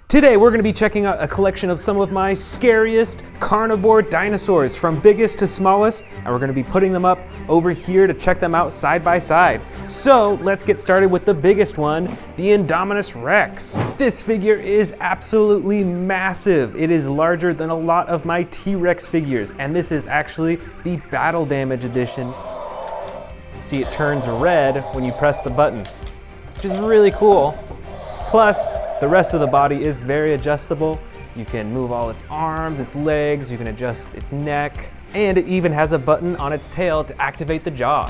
Today we're going to be checking out a collection of some of my scariest carnivore dinosaurs from biggest to smallest, and we're going to be putting them up over here to check them out side by side. So let's get started with the biggest one, the Indominus Rex. This figure is absolutely massive. It is larger than a lot of my T-Rex figures, and this is actually the battle damage edition. See, it turns red when you press the button, which is really cool. Plus, the rest of the body is very adjustable. You can move all its arms, its legs, you can adjust its neck, and it even has a button on its tail to activate the jaw.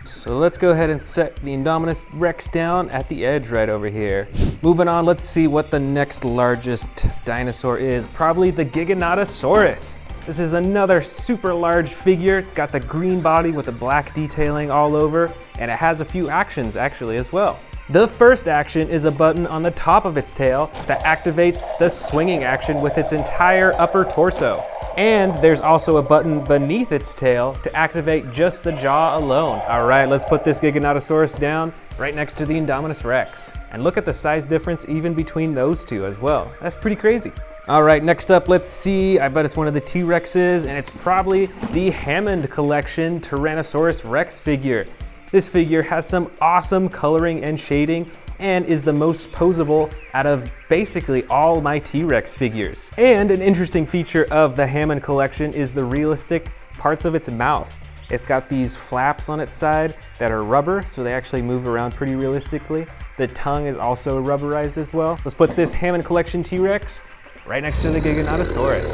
So let's go ahead and set the Indominus Rex down at the edge right over here. Moving on, let's see what the next largest dinosaur is. Probably the Giganotosaurus. This is another super large figure. It's got the green body with the black detailing all over, and it has a few actions actually as well. The first action is a button on the top of its tail that activates the swinging action with its entire upper torso. And there's also a button beneath its tail to activate just the jaw alone. All right, let's put this Giganotosaurus down right next to the Indominus Rex. And look at the size difference even between those two as well. That's pretty crazy. All right, next up, let's see. I bet it's one of the T-Rexes, and it's probably the Hammond Collection Tyrannosaurus Rex figure. This figure has some awesome coloring and shading and is the most posable out of basically all my T-Rex figures. And an interesting feature of the Hammond collection is the realistic parts of its mouth. It's got these flaps on its side that are rubber, so they actually move around pretty realistically. The tongue is also rubberized as well. Let's put this Hammond collection T-Rex right next to the Giganotosaurus.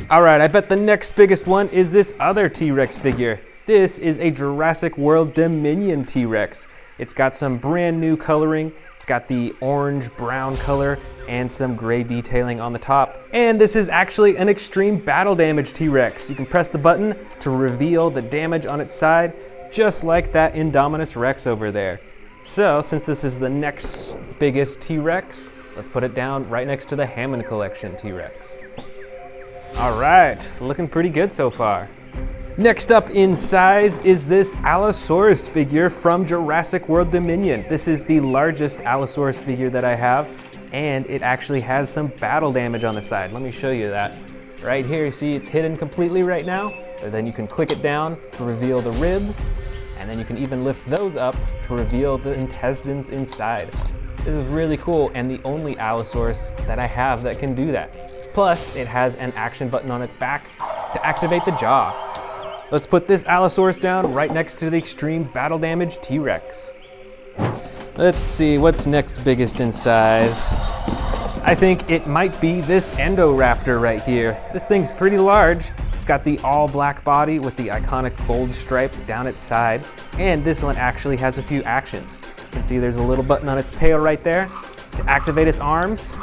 All right, I bet the next biggest one is this other T-Rex figure. This is a Jurassic World Dominion T-Rex. It's got some brand new coloring. It's got the orange-brown color and some gray detailing on the top. And this is actually an extreme battle damage T-Rex. You can press the button to reveal the damage on its side, just like that Indominus Rex over there. So, since this is the next biggest T-Rex, let's put it down right next to the Hammond Collection T-Rex. All right, looking pretty good so far. Next up in size is this Allosaurus figure from Jurassic World Dominion. This is the largest Allosaurus figure that I have, and it actually has some battle damage on the side. Let me show you that. Right here, you see it's hidden completely right now, but then you can click it down to reveal the ribs, and then you can even lift those up to reveal the intestines inside. This is really cool, and the only Allosaurus that I have that can do that. Plus, it has an action button on its back to activate the jaw. Let's put this Allosaurus down right next to the extreme battle damage T-Rex. Let's see, what's next biggest in size? I think it might be this Indoraptor right here. This thing's pretty large. It's got the all black body with the iconic gold stripe down its side. And this one actually has a few actions. You can see there's a little button on its tail right there to activate its arms.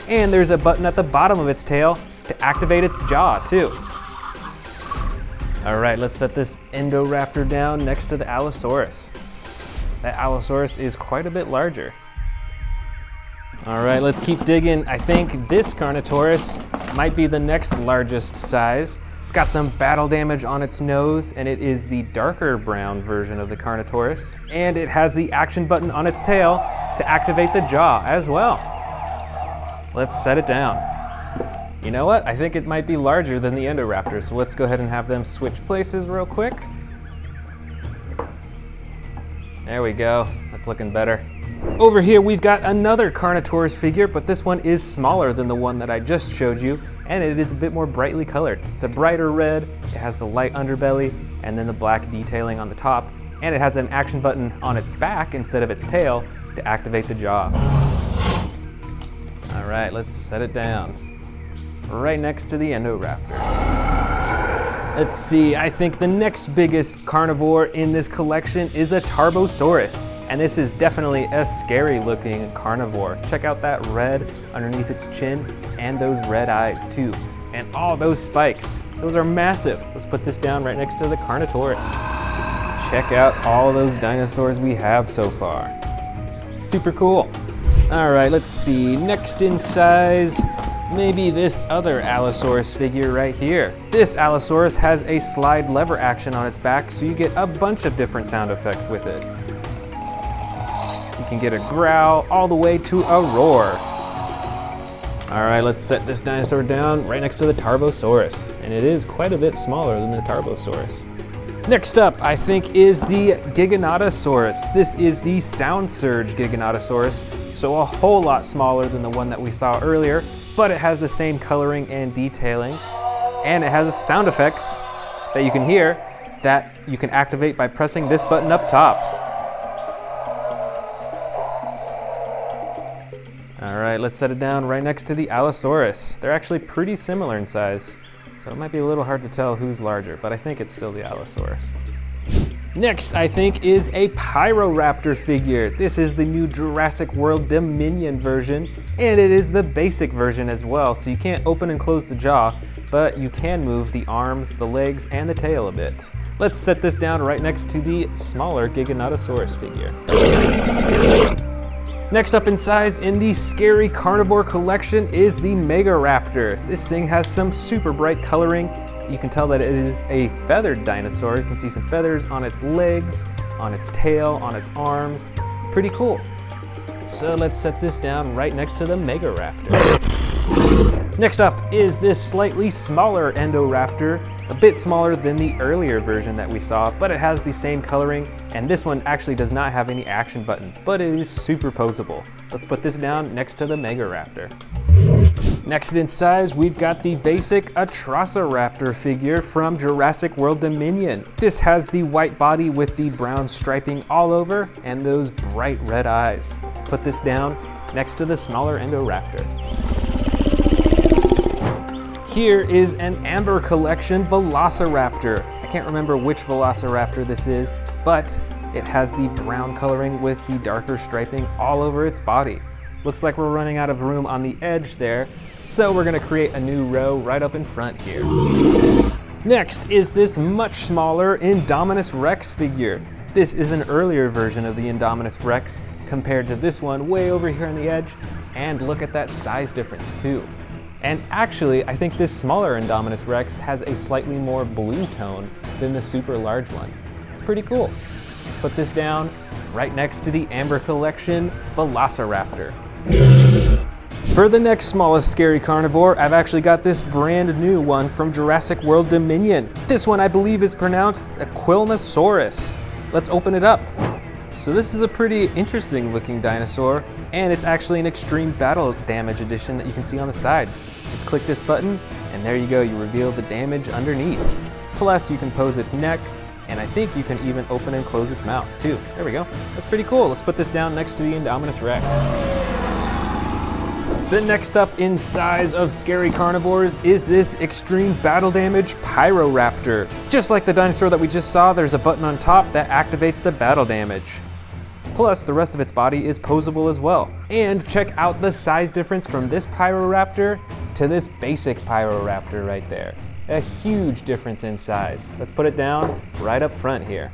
And there's a button at the bottom of its tail to activate its jaw too. All right, let's set this Indoraptor down next to the Allosaurus. That Allosaurus is quite a bit larger. All right, let's keep digging. I think this Carnotaurus might be the next largest size. It's got some battle damage on its nose, and it is the darker brown version of the Carnotaurus. And it has the action button on its tail to activate the jaw as well. Let's set it down. You know what? I think it might be larger than the Indoraptor, so let's go ahead and have them switch places real quick. There we go. That's looking better. Over here, we've got another Carnotaurus figure, but this one is smaller than the one that I just showed you, and it is a bit more brightly colored. It's a brighter red, it has the light underbelly, and then the black detailing on the top, and it has an action button on its back instead of its tail to activate the jaw. All right, let's set it down right next to the Indoraptor. Let's see, I think the next biggest carnivore in this collection is a Tarbosaurus. And this is definitely a scary looking carnivore. Check out that red underneath its chin and those red eyes too. And all those spikes, those are massive. Let's put this down right next to the Carnotaurus. Check out all those dinosaurs we have so far. Super cool. All right, let's see, next in size, maybe this other Allosaurus figure right here. This Allosaurus has a slide lever action on its back, so you get a bunch of different sound effects with it. You can get a growl all the way to a roar. All right, let's set this dinosaur down right next to the Tarbosaurus. And it is quite a bit smaller than the Tarbosaurus. Next up, I think, is the Giganotosaurus. This is the Sound Surge Giganotosaurus, so a whole lot smaller than the one that we saw earlier, but it has the same coloring and detailing, and it has sound effects that you can hear that you can activate by pressing this button up top. All right, let's set it down right next to the Allosaurus. They're actually pretty similar in size, so it might be a little hard to tell who's larger, but I think it's still the Allosaurus. Next, I think, is a Pyroraptor figure. This is the new Jurassic World Dominion version, and it is the basic version as well, so you can't open and close the jaw, but you can move the arms, the legs, and the tail a bit. Let's set this down right next to the smaller Giganotosaurus figure. Next up in size in the Scary Carnivore collection is the Megaraptor. This thing has some super bright coloring. You can tell that it is a feathered dinosaur. You can see some feathers on its legs, on its tail, on its arms. It's pretty cool. So let's set this down right next to the Megaraptor. Next up is this slightly smaller Endoraptor, a bit smaller than the earlier version that we saw, but it has the same coloring, and this one actually does not have any action buttons, but it is superposable. Let's put this down next to the Megaraptor. Next in size, we've got the basic Atrociraptor figure from Jurassic World Dominion. This has the white body with the brown striping all over and those bright red eyes. Let's put this down next to the smaller Endoraptor. Here is an Amber Collection Velociraptor. I can't remember which Velociraptor this is, but it has the brown coloring with the darker striping all over its body. Looks like we're running out of room on the edge there, so we're gonna create a new row right up in front here. Next is this much smaller Indominus Rex figure. This is an earlier version of the Indominus Rex compared to this one way over here on the edge, and look at that size difference too. And actually, I think this smaller Indominus Rex has a slightly more blue tone than the super large one. It's pretty cool. Let's put this down right next to the Amber Collection Velociraptor. For the next smallest scary carnivore, I've actually got this brand new one from Jurassic World Dominion. This one I believe is pronounced Aquilnosaurus. Let's open it up. So this is a pretty interesting looking dinosaur, and it's actually an extreme battle damage edition that you can see on the sides. Just click this button, and there you go, you reveal the damage underneath. Plus you can pose its neck, and I think you can even open and close its mouth too. There we go, that's pretty cool. Let's put this down next to the Indominus Rex. The next up in size of scary carnivores is this extreme battle damage Pyroraptor. Just like the dinosaur that we just saw, there's a button on top that activates the battle damage. Plus, the rest of its body is posable as well. And check out the size difference from this Pyroraptor to this basic Pyroraptor right there. A huge difference in size. Let's put it down right up front here.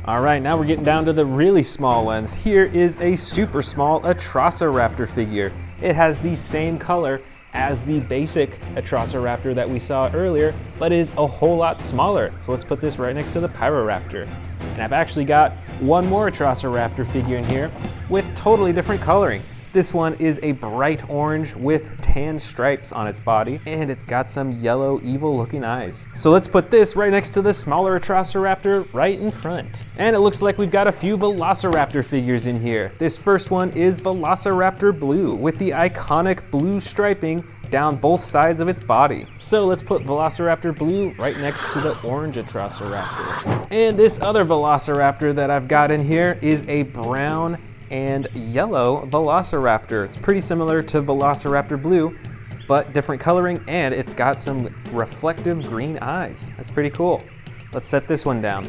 All right, now we're getting down to the really small ones. Here is a super small Atrociraptor figure. It has the same color as the basic Atrociraptor that we saw earlier, but is a whole lot smaller. So let's put this right next to the Pyroraptor. And I've actually got one more Atrociraptor figure in here with totally different coloring. This one is a bright orange with tan stripes on its body, and it's got some yellow, evil looking eyes. So let's put this right next to the smaller Atrociraptor right in front. And it looks like we've got a few Velociraptor figures in here. This first one is Velociraptor Blue with the iconic blue striping down both sides of its body. So let's put Velociraptor Blue right next to the orange Atrociraptor. And this other Velociraptor that I've got in here is a brown and yellow Velociraptor. It's pretty similar to Velociraptor Blue, but different coloring, and it's got some reflective green eyes. That's pretty cool. Let's set this one down.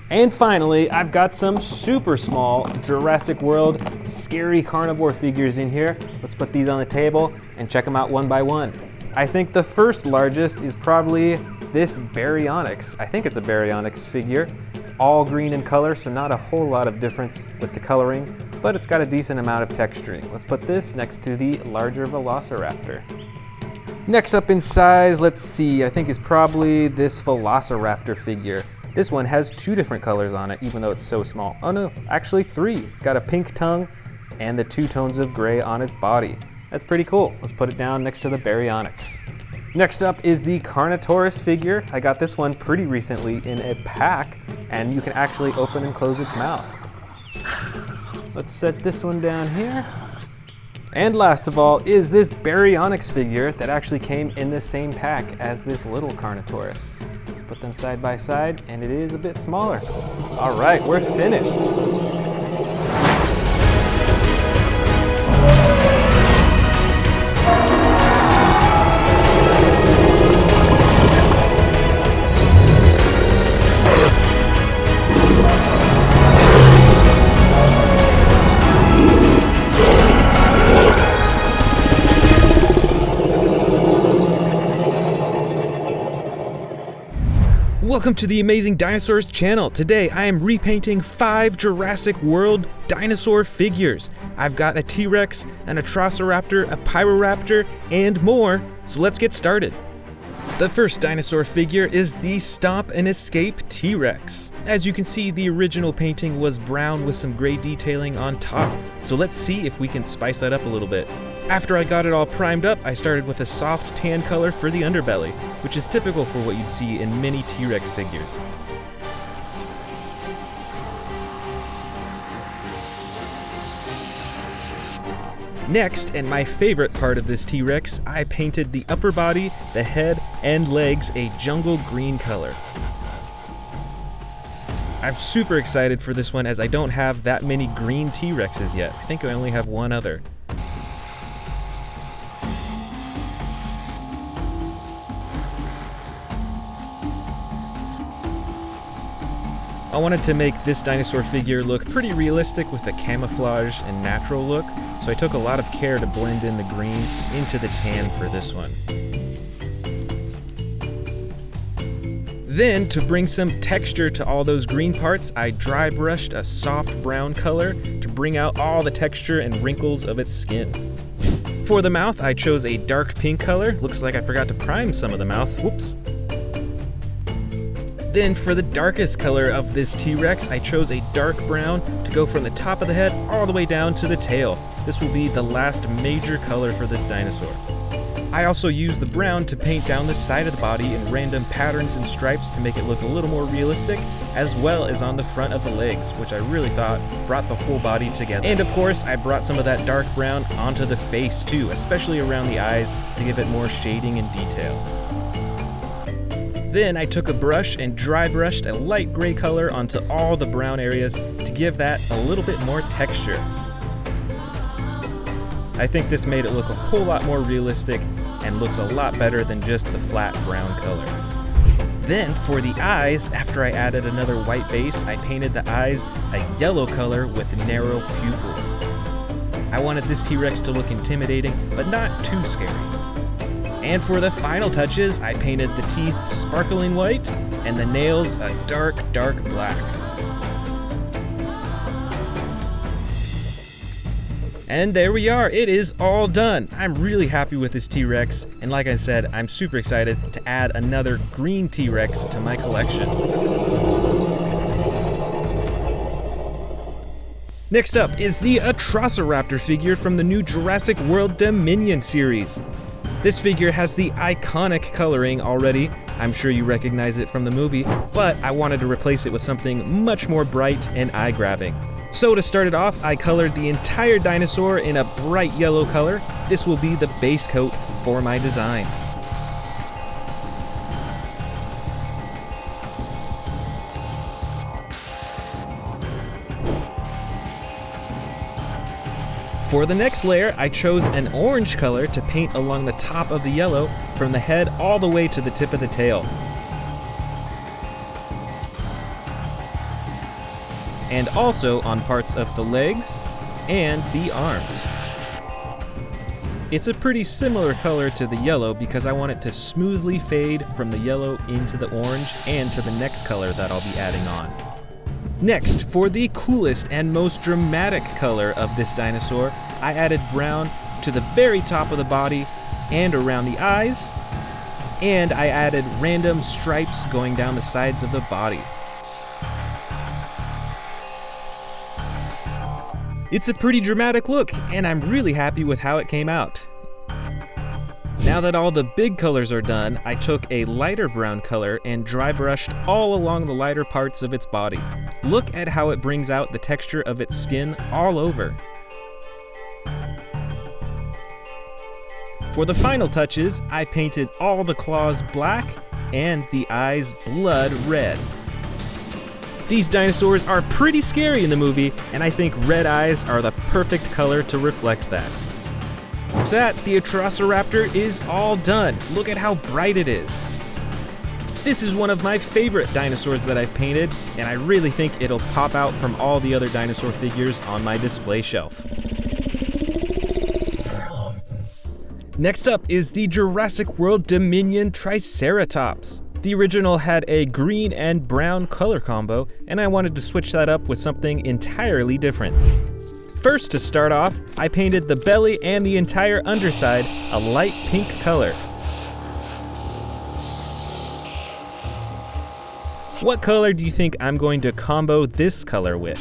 And finally, I've got some super small Jurassic World scary carnivore figures in here. Let's put these on the table and check them out one by one. I think the first largest is probably this Baryonyx. I think it's a Baryonyx figure. It's all green in color, so not a whole lot of difference with the coloring, but it's got a decent amount of texturing. Let's put this next to the larger Velociraptor. Next up in size, let's see, I think is probably this Velociraptor figure. This one has 2 different colors on it, even though it's so small. Oh no, actually 3. It's got a pink tongue and the 2 tones of gray on its body. That's pretty cool. Let's put it down next to the Baryonyx. Next up is the Carnivores figure. I got this one pretty recently in a pack, and you can actually open and close its mouth. Let's set this one down here. And last of all is this Baryonyx figure that actually came in the same pack as this little Carnivores. Let's put them side by side, and it is a bit smaller. All right, we're finished. Welcome to the Amazing Dinosaurs channel. Today I am repainting 5 Jurassic World dinosaur figures. I've got a T-Rex, an Atrociraptor, a Pyroraptor, and more, so let's get started. The first dinosaur figure is the Stomp and Escape T-Rex. As you can see, the original painting was brown with some gray detailing on top, so let's see if we can spice that up a little bit. After I got it all primed up, I started with a soft tan color for the underbelly, which is typical for what you'd see in many T-Rex figures. Next, and my favorite part of this T-Rex, I painted the upper body, the head, and legs a jungle green color. I'm super excited for this one as I don't have that many green T-Rexes yet. I think I only have one other. I wanted to make this dinosaur figure look pretty realistic with a camouflage and natural look, so I took a lot of care to blend in the green into the tan for this one. Then, to bring some texture to all those green parts, I dry brushed a soft brown color to bring out all the texture and wrinkles of its skin. For the mouth, I chose a dark pink color. Looks like I forgot to prime some of the mouth. Whoops. Then for the darkest color of this T-Rex, I chose a dark brown to go from the top of the head all the way down to the tail. This will be the last major color for this dinosaur. I also used the brown to paint down the side of the body in random patterns and stripes to make it look a little more realistic, as well as on the front of the legs, which I really thought brought the whole body together. And of course, I brought some of that dark brown onto the face too, especially around the eyes to give it more shading and detail. Then I took a brush and dry brushed a light gray color onto all the brown areas to give that a little bit more texture. I think this made it look a whole lot more realistic and looks a lot better than just the flat brown color. Then for the eyes, after I added another white base, I painted the eyes a yellow color with narrow pupils. I wanted this T-Rex to look intimidating, but not too scary. And for the final touches, I painted the teeth sparkling white and the nails a dark, dark black. And there we are, it is all done. I'm really happy with this T-Rex, and like I said, I'm super excited to add another green T-Rex to my collection. Next up is the Atrociraptor figure from the new Jurassic World Dominion series. This figure has the iconic coloring already. I'm sure you recognize it from the movie, but I wanted to replace it with something much more bright and eye-grabbing. So to start it off, I colored the entire dinosaur in a bright yellow color. This will be the base coat for my design. For the next layer, I chose an orange color to paint along the top of the yellow from the head all the way to the tip of the tail. And also on parts of the legs and the arms. It's a pretty similar color to the yellow because I want it to smoothly fade from the yellow into the orange and to the next color that I'll be adding on. Next, for the coolest and most dramatic color of this dinosaur, I added brown to the very top of the body and around the eyes, and I added random stripes going down the sides of the body. It's a pretty dramatic look, and I'm really happy with how it came out. Now that all the big colors are done, I took a lighter brown color and dry brushed all along the lighter parts of its body. Look at how it brings out the texture of its skin all over. For the final touches, I painted all the claws black and the eyes blood red. These dinosaurs are pretty scary in the movie, and I think red eyes are the perfect color to reflect that. The Atrociraptor is all done. Look at how bright it is. This is one of my favorite dinosaurs that I've painted, and I really think it'll pop out from all the other dinosaur figures on my display shelf. Next up is the Jurassic World Dominion Triceratops. The original had a green and brown color combo, and I wanted to switch that up with something entirely different. First, to start off, I painted the belly and the entire underside a light pink color. What color do you think I'm going to combo this color with?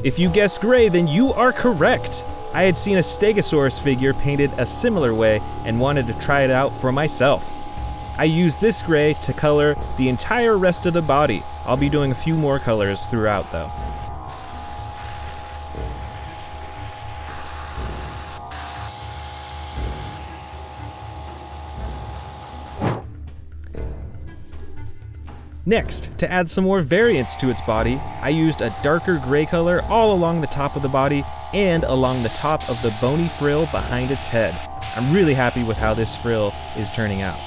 If you guessed gray, then you are correct. I had seen a Stegosaurus figure painted a similar way and wanted to try it out for myself. I used this gray to color the entire rest of the body. I'll be doing a few more colors throughout though. Next, to add some more variance to its body, I used a darker gray color all along the top of the body and along the top of the bony frill behind its head. I'm really happy with how this frill is turning out.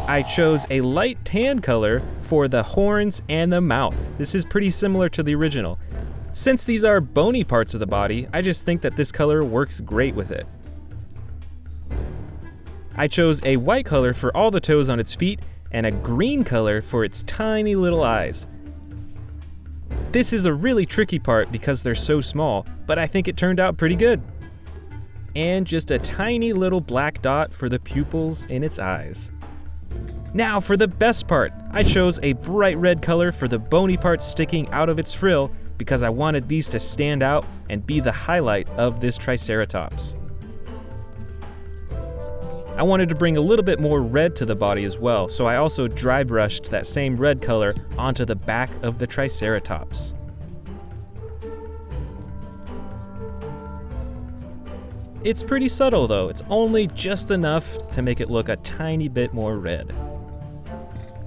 I chose a light tan color for the horns and the mouth. This is pretty similar to the original. Since these are bony parts of the body, I just think that this color works great with it. I chose a white color for all the toes on its feet and a green color for its tiny little eyes. This is a really tricky part because they're so small, but I think it turned out pretty good. And just a tiny little black dot for the pupils in its eyes. Now for the best part, I chose a bright red color for the bony parts sticking out of its frill because I wanted these to stand out and be the highlight of this Triceratops. I wanted to bring a little bit more red to the body as well, so I also dry brushed that same red color onto the back of the Triceratops. It's pretty subtle though, it's only just enough to make it look a tiny bit more red.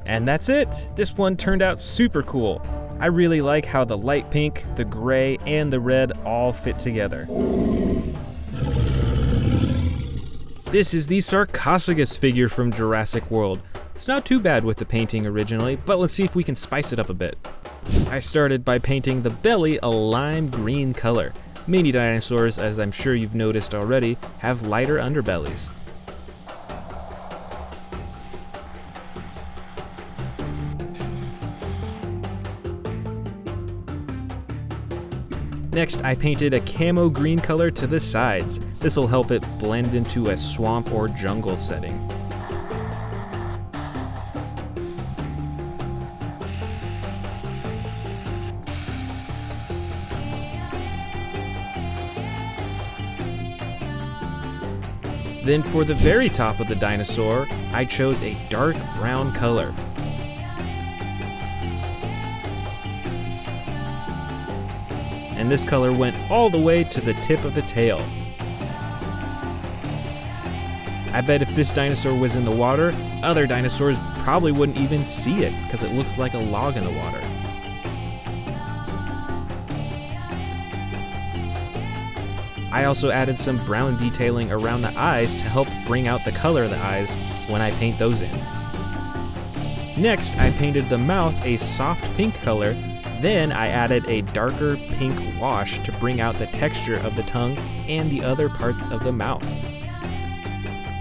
And that's it! This one turned out super cool. I really like how the light pink, the gray, and the red all fit together. This is the Sarcophagus figure from Jurassic World. It's not too bad with the painting originally, but let's see if we can spice it up a bit. I started by painting the belly a lime green color. Many dinosaurs, as I'm sure you've noticed already, have lighter underbellies. Next, I painted a camo green color to the sides. This will help it blend into a swamp or jungle setting. Then for the very top of the dinosaur, I chose a dark brown color. And this color went all the way to the tip of the tail. I bet if this dinosaur was in the water, other dinosaurs probably wouldn't even see it because it looks like a log in the water. I also added some brown detailing around the eyes to help bring out the color of the eyes when I paint those in. Next, I painted the mouth a soft pink color. Then I added a darker pink wash to bring out the texture of the tongue and the other parts of the mouth.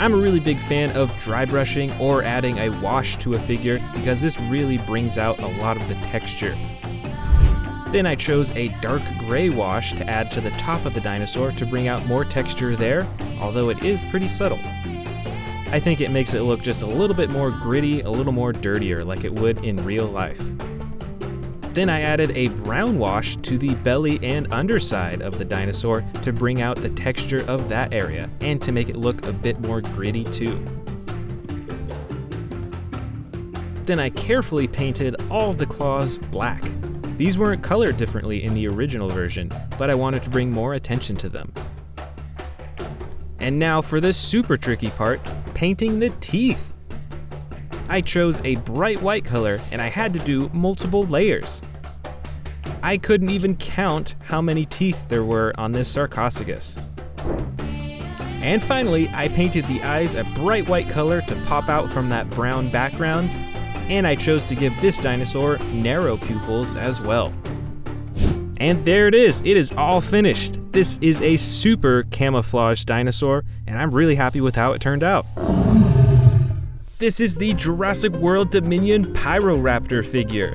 I'm a really big fan of dry brushing or adding a wash to a figure because this really brings out a lot of the texture. Then I chose a dark gray wash to add to the top of the dinosaur to bring out more texture there, although it is pretty subtle. I think it makes it look just a little bit more gritty, a little more dirtier like it would in real life. Then I added a brown wash to the belly and underside of the dinosaur to bring out the texture of that area and to make it look a bit more gritty too. Then I carefully painted all of the claws black. These weren't colored differently in the original version, but I wanted to bring more attention to them. And now for the super tricky part, painting the teeth. I chose a bright white color and I had to do multiple layers. I couldn't even count how many teeth there were on this sarcophagus. And finally, I painted the eyes a bright white color to pop out from that brown background, and I chose to give this dinosaur narrow pupils as well. And there it is all finished. This is a super camouflaged dinosaur, and I'm really happy with how it turned out. This is the Jurassic World Dominion Pyroraptor figure.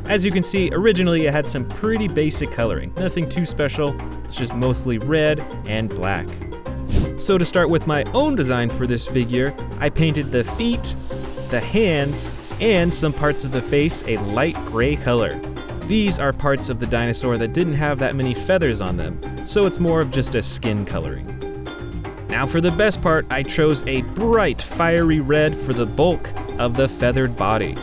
As you can see, originally it had some pretty basic coloring, nothing too special, it's just mostly red and black. So to start with my own design for this figure, I painted the feet, the hands, and some parts of the face a light gray color. These are parts of the dinosaur that didn't have that many feathers on them, so it's more of just a skin coloring. Now for the best part, I chose a bright fiery red for the bulk of the feathered body.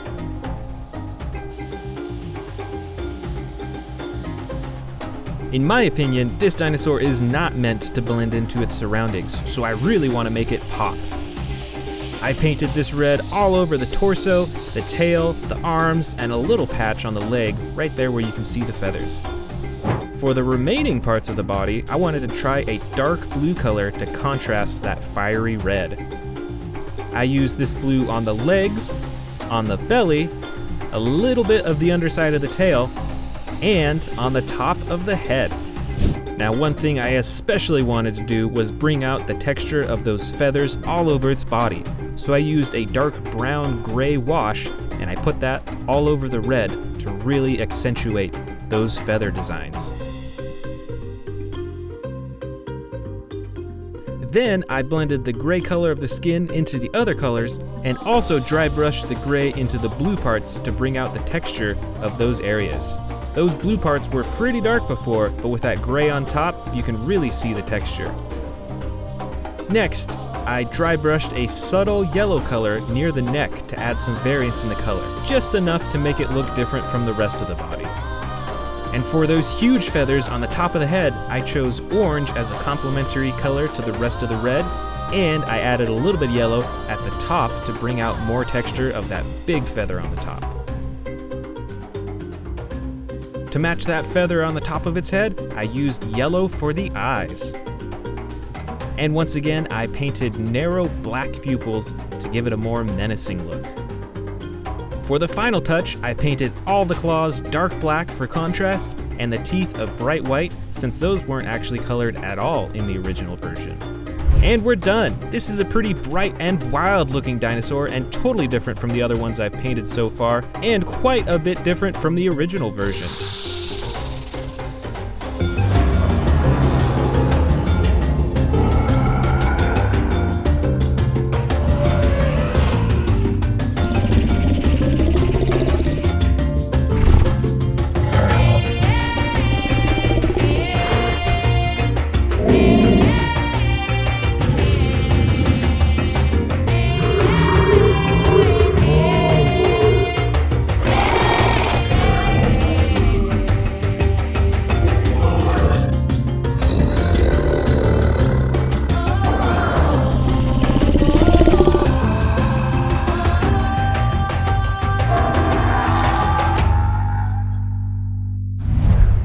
In my opinion, this dinosaur is not meant to blend into its surroundings, so I really want to make it pop. I painted this red all over the torso, the tail, the arms, and a little patch on the leg right there where you can see the feathers. For the remaining parts of the body, I wanted to try a dark blue color to contrast that fiery red. I used this blue on the legs, on the belly, a little bit of the underside of the tail, and on the top of the head. Now, one thing I especially wanted to do was bring out the texture of those feathers all over its body. So I used a dark brown gray wash and I put that all over the red to really accentuate those feather designs. Then I blended the gray color of the skin into the other colors and also dry brushed the gray into the blue parts to bring out the texture of those areas. Those blue parts were pretty dark before, but with that gray on top, you can really see the texture. Next, I dry brushed a subtle yellow color near the neck to add some variance in the color, just enough to make it look different from the rest of the body. And for those huge feathers on the top of the head, I chose orange as a complementary color to the rest of the red, and I added a little bit of yellow at the top to bring out more texture of that big feather on the top. To match that feather on the top of its head, I used yellow for the eyes. And once again, I painted narrow black pupils to give it a more menacing look. For the final touch, I painted all the claws dark black for contrast and the teeth a bright white, since those weren't actually colored at all in the original version. And we're done! This is a pretty bright and wild looking dinosaur and totally different from the other ones I've painted so far, and quite a bit different from the original version.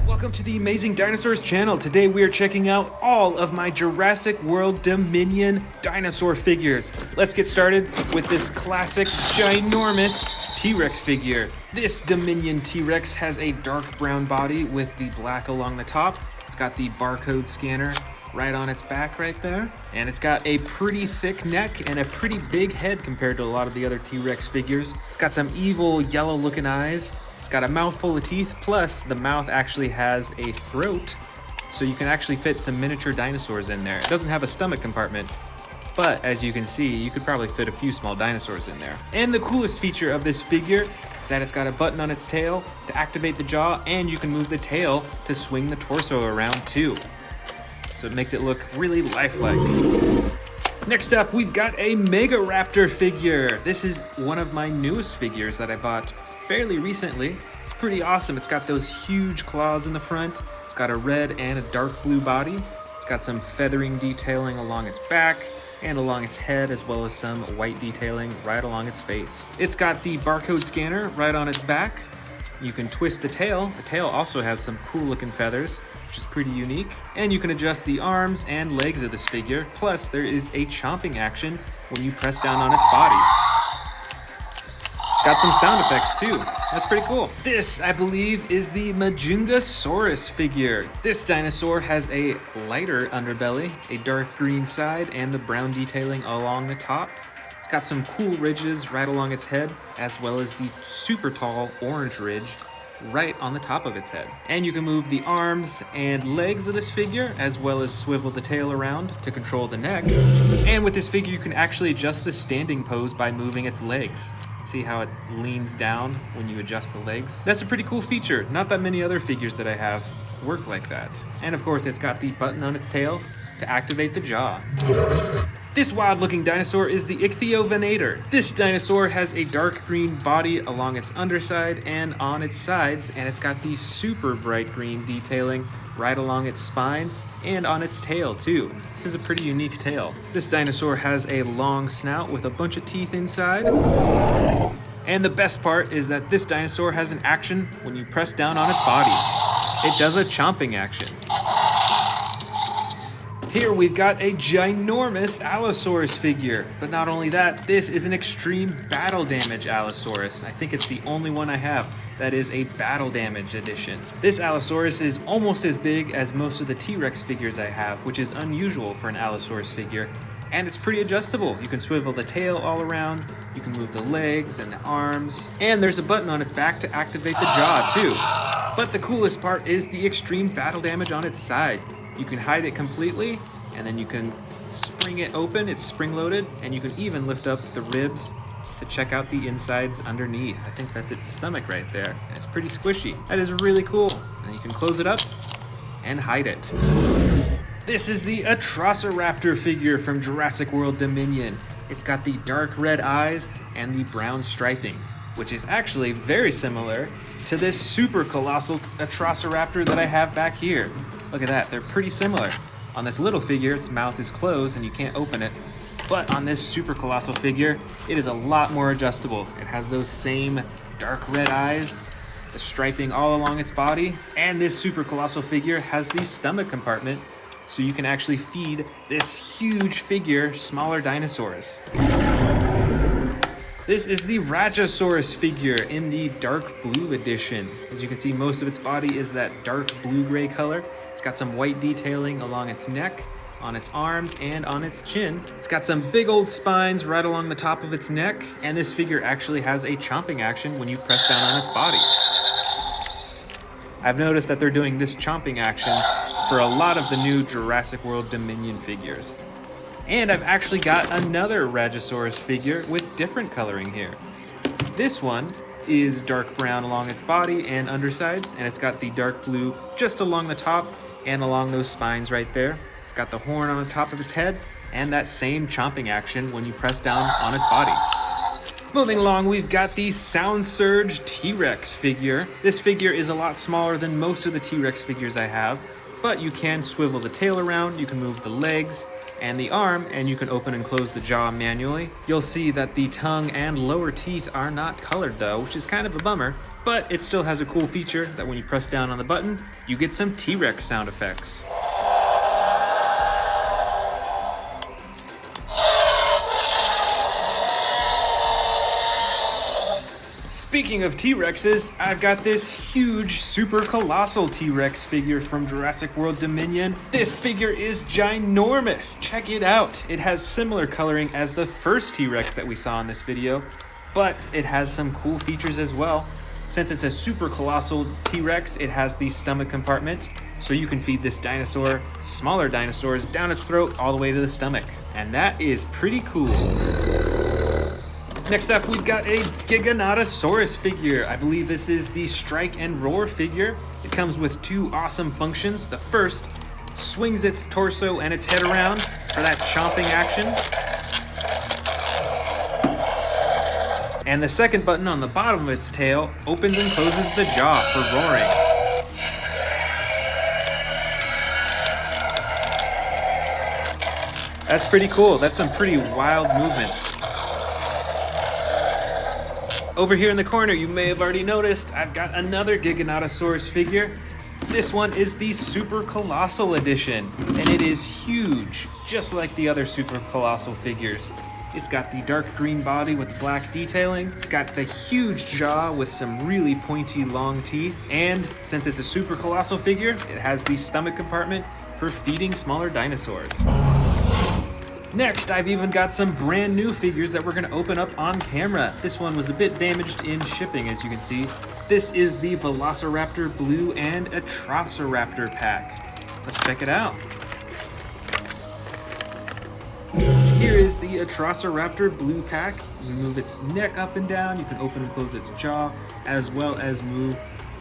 Welcome to the Amazing Dinosaurs channel. Today we are checking out all of my Jurassic World Dominion dinosaur figures. Let's get started with this classic ginormous T-Rex figure. This Dominion T-Rex has a dark brown body with the black along the top. It's got the barcode scanner right on its back right there. And it's got a pretty thick neck and a pretty big head compared to a lot of the other T-Rex figures. It's got some evil yellow looking eyes. It's got a mouthful of teeth, plus the mouth actually has a throat, so you can actually fit some miniature dinosaurs in there. It doesn't have a stomach compartment, but as you can see, you could probably fit a few small dinosaurs in there. And the coolest feature of this figure is that it's got a button on its tail to activate the jaw, and you can move the tail to swing the torso around too. So it makes it look really lifelike. Next up, we've got a Mega Raptor figure. This is one of my newest figures that I bought fairly recently. It's pretty awesome. It's got those huge claws in the front. It's got a red and a dark blue body. It's got some feathering detailing along its back and along its head, as well as some white detailing right along its face. It's got the barcode scanner right on its back. You can twist the tail. The tail also has some cool looking feathers, which is pretty unique. And you can adjust the arms and legs of this figure. Plus, there is a chomping action when you press down on its body. It's got some sound effects too. That's pretty cool. This, I believe, is the Majungasaurus figure. This dinosaur has a lighter underbelly, a dark green side, and the brown detailing along the top. It's got some cool ridges right along its head, as well as the super tall orange ridge right on the top of its head. And you can move the arms and legs of this figure, as well as swivel the tail around to control the neck. And with this figure, you can actually adjust the standing pose by moving its legs. See how it leans down when you adjust the legs? That's a pretty cool feature. Not that many other figures that I have work like that. And of course, it's got the button on its tail to activate the jaw. This wild-looking dinosaur is the Ichthyovenator. This dinosaur has a dark green body along its underside and on its sides, and it's got the super bright green detailing right along its spine and on its tail too. This is a pretty unique tail. This dinosaur has a long snout with a bunch of teeth inside. And the best part is that this dinosaur has an action when you press down on its body. It does a chomping action. Here we've got a ginormous Allosaurus figure, but not only that, this is an extreme battle damage Allosaurus. I think it's the only one I have that is a battle damage edition. This Allosaurus is almost as big as most of the T-Rex figures I have, which is unusual for an Allosaurus figure, and it's pretty adjustable. You can swivel the tail all around, you can move the legs and the arms, and there's a button on its back to activate the jaw too. But the coolest part is the extreme battle damage on its side. You can hide it completely, and then you can spring it open. It's spring-loaded, and you can even lift up the ribs to check out the insides underneath. I think that's its stomach right there. It's pretty squishy. That is really cool. And you can close it up and hide it. This is the Atrociraptor figure from Jurassic World Dominion. It's got the dark red eyes and the brown striping, which is actually very similar to this super colossal Atrociraptor that I have back here. Look at that, they're pretty similar. On this little figure, its mouth is closed and you can't open it. But on this super colossal figure, it is a lot more adjustable. It has those same dark red eyes, the striping all along its body, and this super colossal figure has the stomach compartment, so you can actually feed this huge figure smaller dinosaurs. This is the Rajasaurus figure in the dark blue edition. As you can see, most of its body is that dark blue-gray color. It's got some white detailing along its neck, on its arms, and on its chin. It's got some big old spines right along the top of its neck, and this figure actually has a chomping action when you press down on its body. I've noticed that they're doing this chomping action for a lot of the new Jurassic World Dominion figures. And I've actually got another Rajasaurus figure with different coloring here. This one is dark brown along its body and undersides, and it's got the dark blue just along the top and along those spines right there. It's got the horn on the top of its head and that same chomping action when you press down on its body. Moving along, we've got the Sound Surge T-Rex figure. This figure is a lot smaller than most of the T-Rex figures I have, but you can swivel the tail around, you can move the legs and the arm, and you can open and close the jaw manually. You'll see that the tongue and lower teeth are not colored though, which is kind of a bummer, but it still has a cool feature that when you press down on the button, you get some T-Rex sound effects. Speaking of T-Rexes, I've got this huge super colossal T-Rex figure from Jurassic World Dominion. This figure is ginormous. Check it out. It has similar coloring as the first T-Rex that we saw in this video, but it has some cool features as well. Since it's a super colossal T-Rex, it has the stomach compartment, so you can feed this dinosaur smaller dinosaurs down its throat all the way to the stomach. And that is pretty cool. Next up, we've got a Giganotosaurus figure. I believe this is the Strike and Roar figure. It comes with two awesome functions. The first swings its torso and its head around for that chomping action. And the second button on the bottom of its tail opens and closes the jaw for roaring. That's pretty cool. That's some pretty wild movements. Over here in the corner, you may have already noticed, I've got another Giganotosaurus figure. This one is the Super Colossal edition, and it is huge, just like the other Super Colossal figures. It's got the dark green body with black detailing. It's got the huge jaw with some really pointy long teeth. And since it's a Super Colossal figure, it has the stomach compartment for feeding smaller dinosaurs. Next, I've even got some brand new figures that we're gonna open up on camera. This one was a bit damaged in shipping, as you can see. This is the Velociraptor Blue and Atrociraptor pack. Let's check it out. Here is the Atrociraptor Blue pack. You can move its neck up and down. You can open and close its jaw, as well as move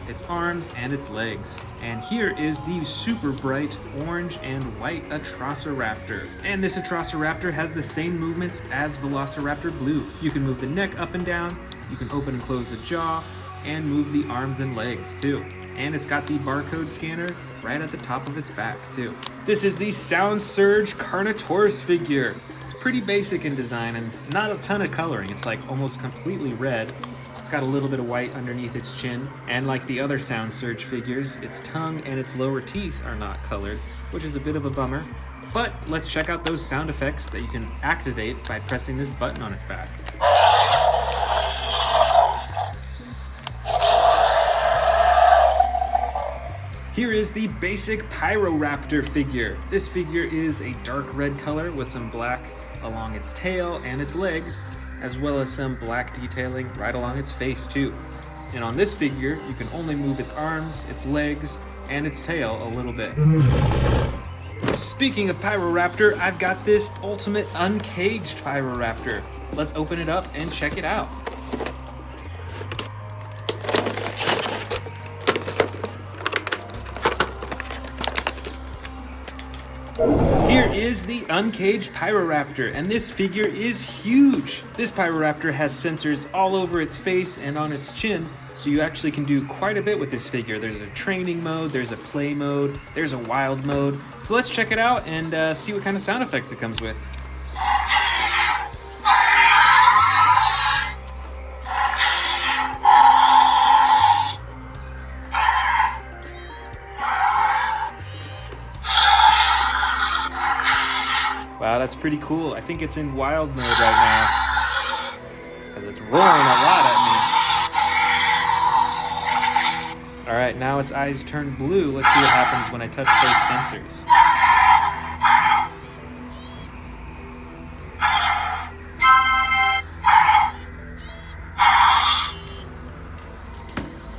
its arms and its legs. And here is the super bright orange and white Atrociraptor. And this Atrociraptor has the same movements as Velociraptor Blue. You can move the neck up and down, you can open and close the jaw, and move the arms and legs too. And it's got the barcode scanner right at the top of its back too. This is the Sound Surge Carnivores figure. It's pretty basic in design and not a ton of coloring. It's like almost completely red. It's got a little bit of white underneath its chin, and like the other Sound Surge figures, its tongue and its lower teeth are not colored, which is a bit of a bummer. But let's check out those sound effects that you can activate by pressing this button on its back. Here is the basic Pyroraptor figure. This figure is a dark red color with some black along its tail and its legs, as well as some black detailing right along its face too. And on this figure, you can only move its arms, its legs, and its tail a little bit. Speaking of Pyroraptor, I've got this ultimate uncaged Pyroraptor. Let's open it up and check it out. Here is the uncaged Pyroraptor, and this figure is huge. This Pyroraptor has sensors all over its face and on its chin, so you actually can do quite a bit with this figure. There's a training mode, there's a play mode, there's a wild mode. So let's check it out and see what kind of sound effects it comes with. Wow, that's pretty cool. I think it's in wild mode right now, because it's roaring a lot at me. All right, now its eyes turn blue. Let's see what happens when I touch those sensors.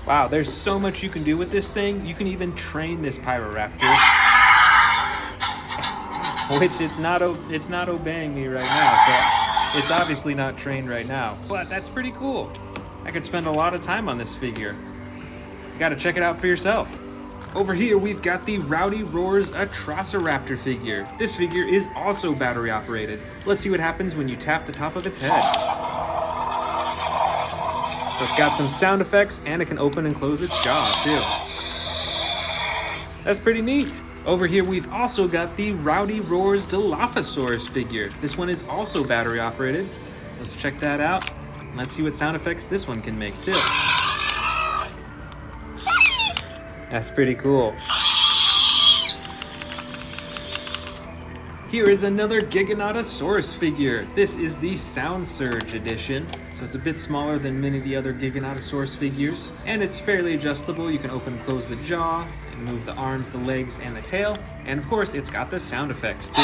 Wow, there's so much you can do with this thing. You can even train this Pyroraptor, which it's not obeying me right now, so it's obviously not trained right now, but that's pretty cool. I could spend a lot of time on this figure. You gotta check it out for yourself. Over here, we've got the Rowdy Roars Atrociraptor figure. This figure is also battery operated. Let's see what happens when you tap the top of its head. So it's got some sound effects, and it can open and close its jaw too. That's pretty neat. Over here, we've also got the Rowdy Roars Dilophosaurus figure. This one is also battery operated. So let's check that out. And let's see what sound effects this one can make too. That's pretty cool. Here is another Giganotosaurus figure. This is the Sound Surge edition. So it's a bit smaller than many of the other Giganotosaurus figures. And it's fairly adjustable. You can open and close the jaw, and move the arms, the legs, and the tail. And of course, it's got the sound effects too.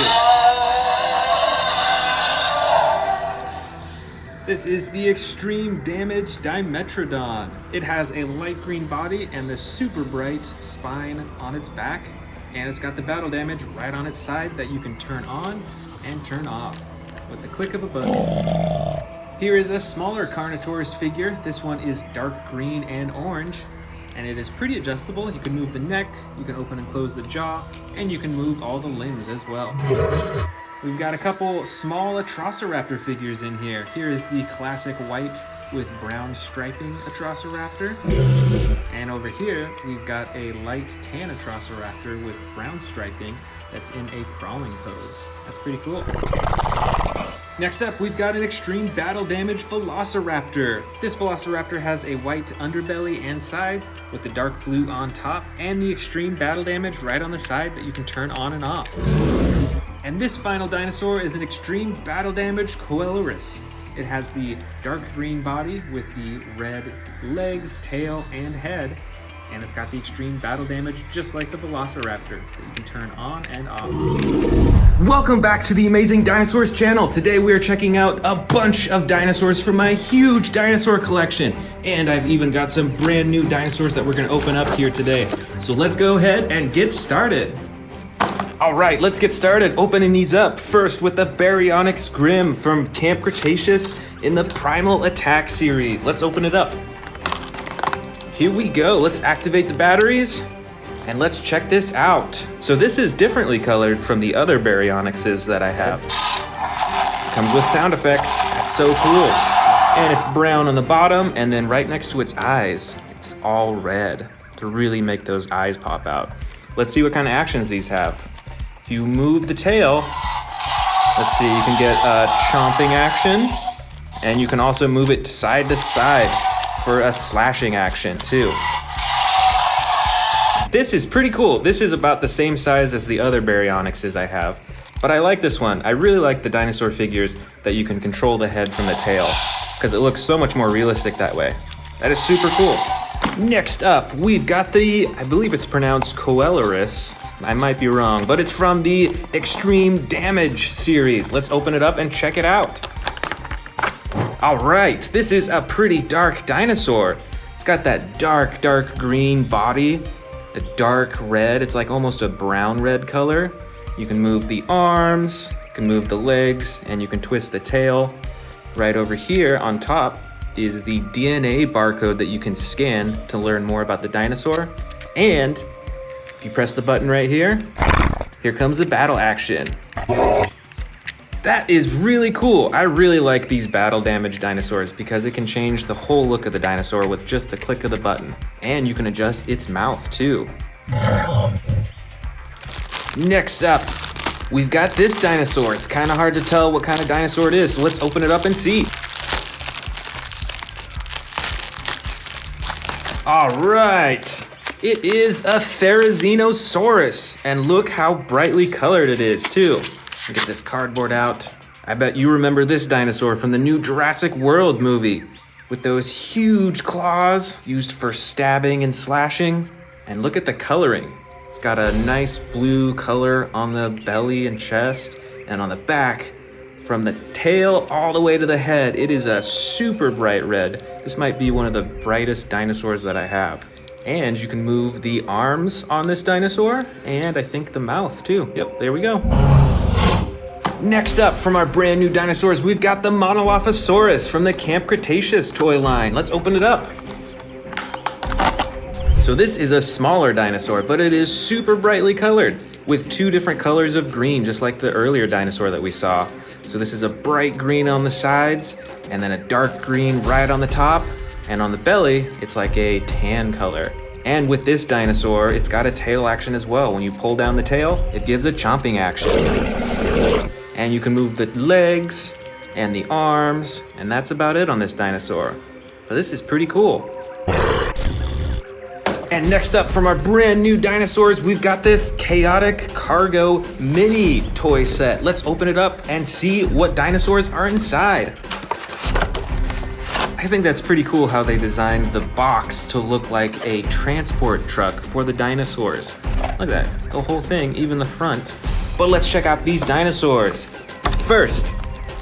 This is the Extreme Damage Dimetrodon. It has a light green body and the super bright spine on its back. And it's got the battle damage right on its side that you can turn on and turn off with the click of a button. Here is a smaller Carnivores figure. This one is dark green and orange, and it is pretty adjustable. You can move the neck, you can open and close the jaw, and you can move all the limbs as well. We've got a couple small Atrociraptor figures in here. Here is the classic white with brown striping Atrociraptor. And over here, we've got a light tan Atrociraptor with brown striping that's in a crawling pose. That's pretty cool. Next up, we've got an extreme battle damage Velociraptor. This Velociraptor has a white underbelly and sides with the dark blue on top, and the extreme battle damage right on the side that you can turn on and off. And this final dinosaur is an extreme battle damage Coeluris. It has the dark green body with the red legs, tail, and head, and it's got the extreme battle damage just like the Velociraptor that you can turn on and off. Welcome back to the Amazing Dinosaurs channel. Today we are checking out a bunch of dinosaurs from my huge dinosaur collection, and I've even got some brand new dinosaurs that we're gonna open up here today. So let's go ahead and get started. All right, let's get started opening these up. First with the Baryonyx Grim from Camp Cretaceous in the Primal Attack series. Let's open it up. Here we go, let's activate the batteries and let's check this out. So this is differently colored from the other Baryonyxes that I have. Comes with sound effects, that's so cool. And it's brown on the bottom, and then right next to its eyes, it's all red to really make those eyes pop out. Let's see what kind of actions these have. If you move the tail, let's see, you can get a chomping action, and you can also move it side to side for a slashing action too. This is pretty cool. This is about the same size as the other Baryonyxes I have, but I like this one. I really like the dinosaur figures that you can control the head from the tail, because it looks so much more realistic that way. That is super cool. Next up, we've got the, I believe it's pronounced Coeluris. I might be wrong, but it's from the Extreme Damage series. Let's open it up and check it out. All right, this is a pretty dark dinosaur. It's got that dark green body, a dark red. It's like almost a brown red color. You can move the arms, you can move the legs, and you can twist the tail. Right over here on top is the DNA barcode that you can scan to learn more about the dinosaur. And if you press the button right here, here comes the battle action. That is really cool. I really like these battle damage dinosaurs because it can change the whole look of the dinosaur with just a click of the button. And you can adjust its mouth too. Next up, we've got this dinosaur. It's kind of hard to tell what kind of dinosaur it is, so let's open it up and see. All right, it is a Therizinosaurus, and look how brightly colored it is too. Get this cardboard out. I bet you remember this dinosaur from the new Jurassic World movie with those huge claws used for stabbing and slashing. And look at the coloring. It's got a nice blue color on the belly and chest, and on the back, from the tail all the way to the head, it is a super bright red. This might be one of the brightest dinosaurs that I have. And you can move the arms on this dinosaur, and I think the mouth too. Yep, there we go. Next up, from our brand new dinosaurs, we've got the Monolophosaurus from the Camp Cretaceous toy line. Let's open it up. So this is a smaller dinosaur, but it is super brightly colored with two different colors of green, just like the earlier dinosaur that we saw. So this is a bright green on the sides, and then a dark green right on the top, and on the belly, it's like a tan color. And with this dinosaur, it's got a tail action as well. When you pull down the tail, it gives a chomping action. And you can move the legs and the arms, and that's about it on this dinosaur. But this is pretty cool. And next up, from our brand new dinosaurs, we've got this Chaotic Cargo mini toy set. Let's open it up and see what dinosaurs are inside. I think that's pretty cool how they designed the box to look like a transport truck for the dinosaurs. Look at that, the whole thing, even the front. But let's check out these dinosaurs. First,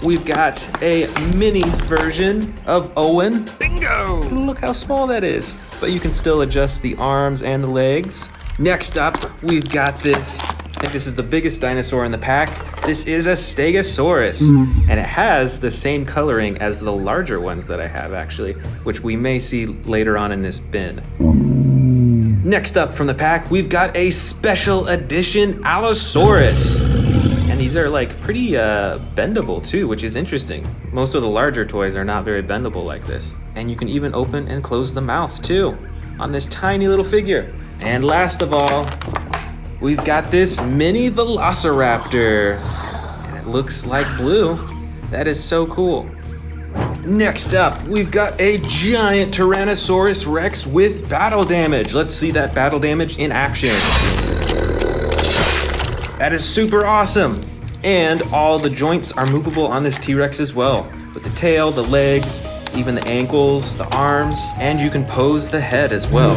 we've got a minis version of Owen. Bingo! Look how small that is. But you can still adjust the arms and the legs. Next up, we've got this think this is the biggest dinosaur in the pack. This is a Stegosaurus, and it has the same coloring as the larger ones that I have actually, which we may see later on in this bin. Next up from the pack, we've got a special edition Allosaurus. And these are like pretty bendable too, which is interesting. Most of the larger toys are not very bendable like this. And you can even open and close the mouth too on this tiny little figure. And last of all, we've got this mini Velociraptor. And it looks like blue. That is so cool. Next up, we've got a giant Tyrannosaurus Rex with battle damage. Let's see that battle damage in action. That is super awesome. And all the joints are movable on this T-Rex as well. With the tail, the legs, even the ankles, the arms, and you can pose the head as well,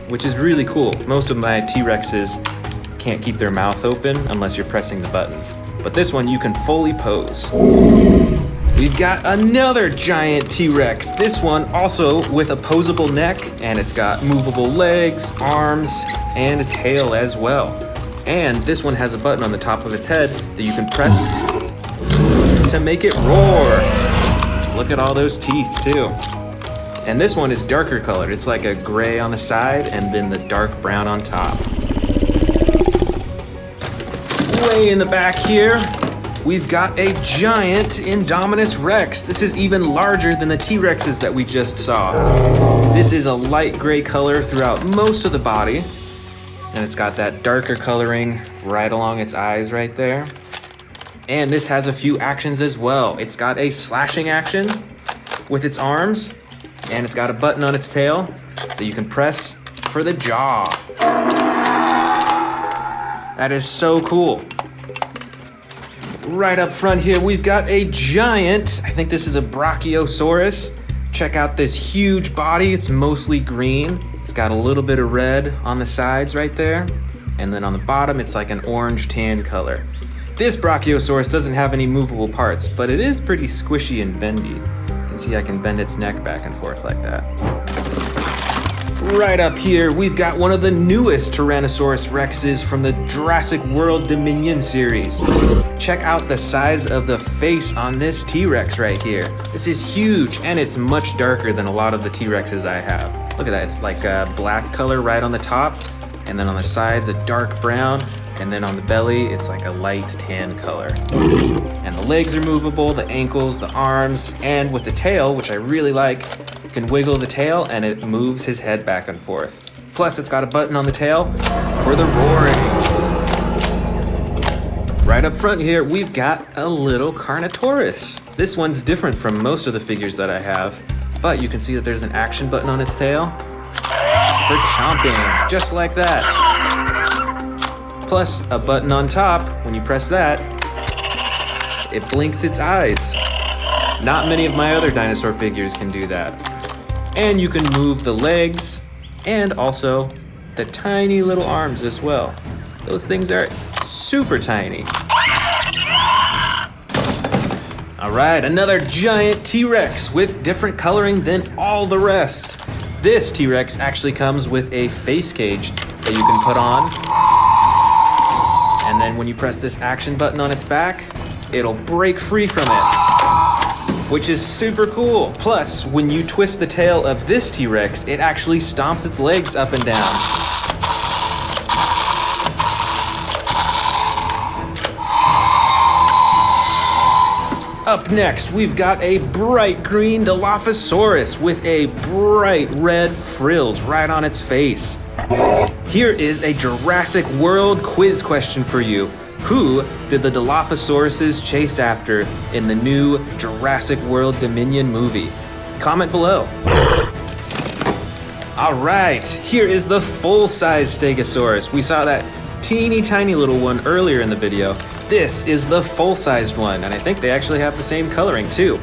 which is really cool. Most of my T-Rexes can't keep their mouth open unless you're pressing the button. But this one you can fully pose. We've got another giant T-Rex. This one also with a posable neck, and it's got movable legs, arms, and a tail as well. And this one has a button on the top of its head that you can press to make it roar. Look at all those teeth too. And this one is darker colored. It's like a gray on the side and then the dark brown on top. Way in the back here, we've got a giant Indominus Rex. This is even larger than the T-Rexes that we just saw. This is a light gray color throughout most of the body, and it's got that darker coloring right along its eyes right there. And this has a few actions as well. It's got a slashing action with its arms, and it's got a button on its tail that you can press for the jaw. That is so cool. Right up front here, we've got a giant, I think this is a Brachiosaurus. Check out this huge body, it's mostly green. It's got a little bit of red on the sides right there. And then on the bottom, it's like an orange tan color. This Brachiosaurus doesn't have any movable parts, but it is pretty squishy and bendy. You can see I can bend its neck back and forth like that. Right up here, we've got one of the newest Tyrannosaurus Rexes from the Jurassic World Dominion series. Check out the size of the face on this T-Rex right here. This is huge, and it's much darker than a lot of the T-Rexes I have. Look at that, it's like a black color right on the top, and then on the sides a dark brown, and then on the belly it's like a light tan color. And the legs are movable, the ankles, the arms, and with the tail, which I really like, you can wiggle the tail and it moves his head back and forth. Plus it's got a button on the tail for the roaring. Right up front here, we've got a little Carnotaurus. This one's different from most of the figures that I have, but you can see that there's an action button on its tail for chomping, just like that. Plus a button on top, when you press that, it blinks its eyes. Not many of my other dinosaur figures can do that. And you can move the legs and also the tiny little arms as well. Those things are super tiny. All right, another giant T-Rex with different coloring than all the rest. This T-Rex actually comes with a face cage that you can put on. And then when you press this action button on its back, it'll break free from it, which is super cool. Plus, when you twist the tail of this T-Rex, it actually stomps its legs up and down. Up next, we've got a bright green Dilophosaurus with a bright red frills right on its face. Here is a Jurassic World quiz question for you. Who did the Dilophosauruses chase after in the new Jurassic World Dominion movie? Comment below. All right, here is the full-size Stegosaurus. We saw that teeny tiny little one earlier in the video. This is the full-sized one, and I think they actually have the same coloring too.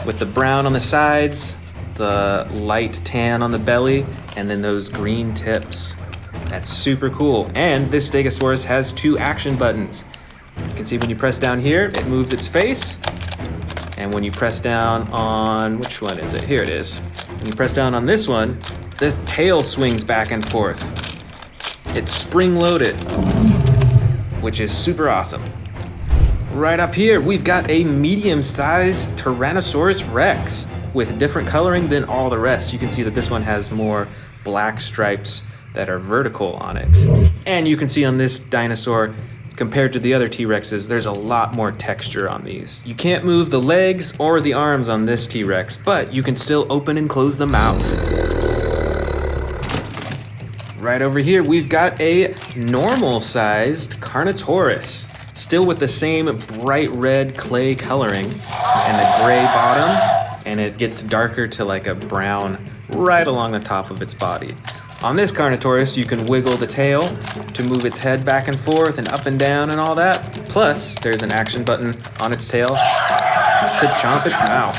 With the brown on the sides, the light tan on the belly, and then those green tips. That's super cool. And this Stegosaurus has two action buttons. You can see when you press down here, it moves its face. And when you press down on, which one is it? Here it is. When you press down on this one, this tail swings back and forth. It's spring-loaded. which is super awesome. Right up here, we've got a medium-sized Tyrannosaurus Rex with different coloring than all the rest. You can see that this one has more black stripes that are vertical on it. And you can see on this dinosaur, compared to the other T-Rexes, there's a lot more texture on these. You can't move the legs or the arms on this T-Rex, but you can still open and close the mouth. Right over here, we've got a normal-sized Carnivores, still with the same bright red clay coloring and a gray bottom, and it gets darker to like a brown right along the top of its body. On this Carnivores, you can wiggle the tail to move its head back and forth and up and down and all that. Plus, there's an action button on its tail to chomp its mouth.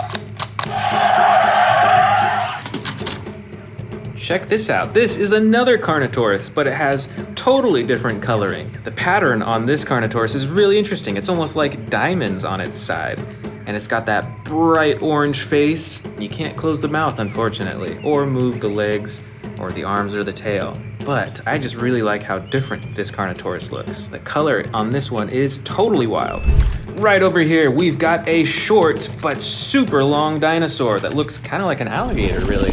Check this out. This is another Carnivores, but it has totally different coloring. The pattern on this Carnivores is really interesting. It's almost like diamonds on its side. And it's got that bright orange face. You can't close the mouth, unfortunately, or move the legs or the arms or the tail. But I just really like how different this Carnivores looks. The color on this one is totally wild. Right over here, we've got a short but super long dinosaur that looks kind of like an alligator, really.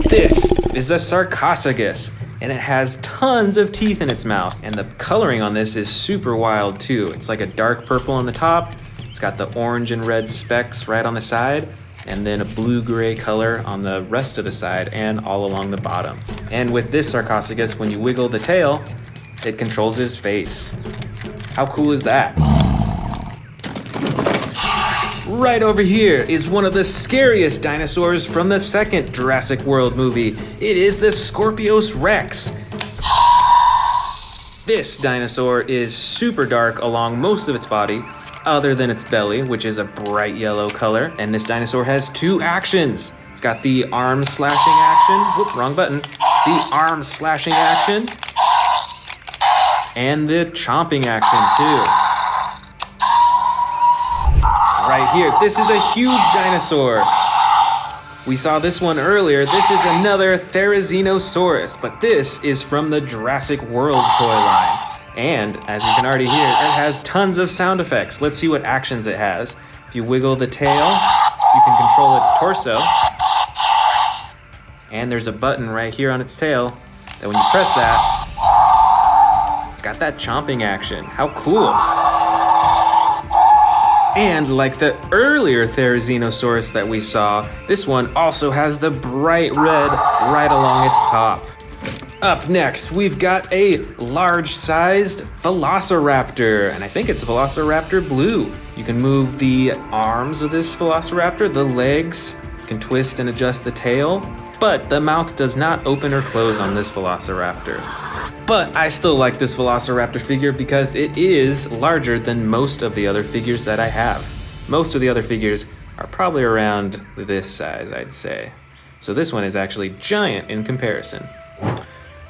This is a Sarcophagus, and it has tons of teeth in its mouth. And the coloring on this is super wild too. It's like a dark purple on the top. It's got the orange and red specks right on the side, and then a blue-gray color on the rest of the side and all along the bottom. And with this Sarcophagus, when you wiggle the tail, it controls his face. How cool is that? Right over here is one of the scariest dinosaurs from the second Jurassic World movie. It is the Scorpius Rex. This dinosaur is super dark along most of its body, other than its belly, which is a bright yellow color. And this dinosaur has two actions. It's got the arm slashing action. Whoop, wrong button. The arm slashing action. And the chomping action too. Right here, this is a huge dinosaur. We saw this one earlier. This is another Therizinosaurus, but this is from the Jurassic World toy line. And as you can already hear, it has tons of sound effects. Let's see what actions it has. If you wiggle the tail, you can control its torso. And there's a button right here on its tail that when you press that, it's got that chomping action. How cool. And like the earlier Therizinosaurus that we saw, this one also has the bright red right along its top. Up next, we've got a large-sized Velociraptor, and I think it's Velociraptor Blue. You can move the arms of this Velociraptor, the legs, you can twist and adjust the tail, but the mouth does not open or close on this Velociraptor. But I still like this Velociraptor figure because it is larger than most of the other figures that I have. Most of the other figures are probably around this size, I'd say. So this one is actually giant in comparison.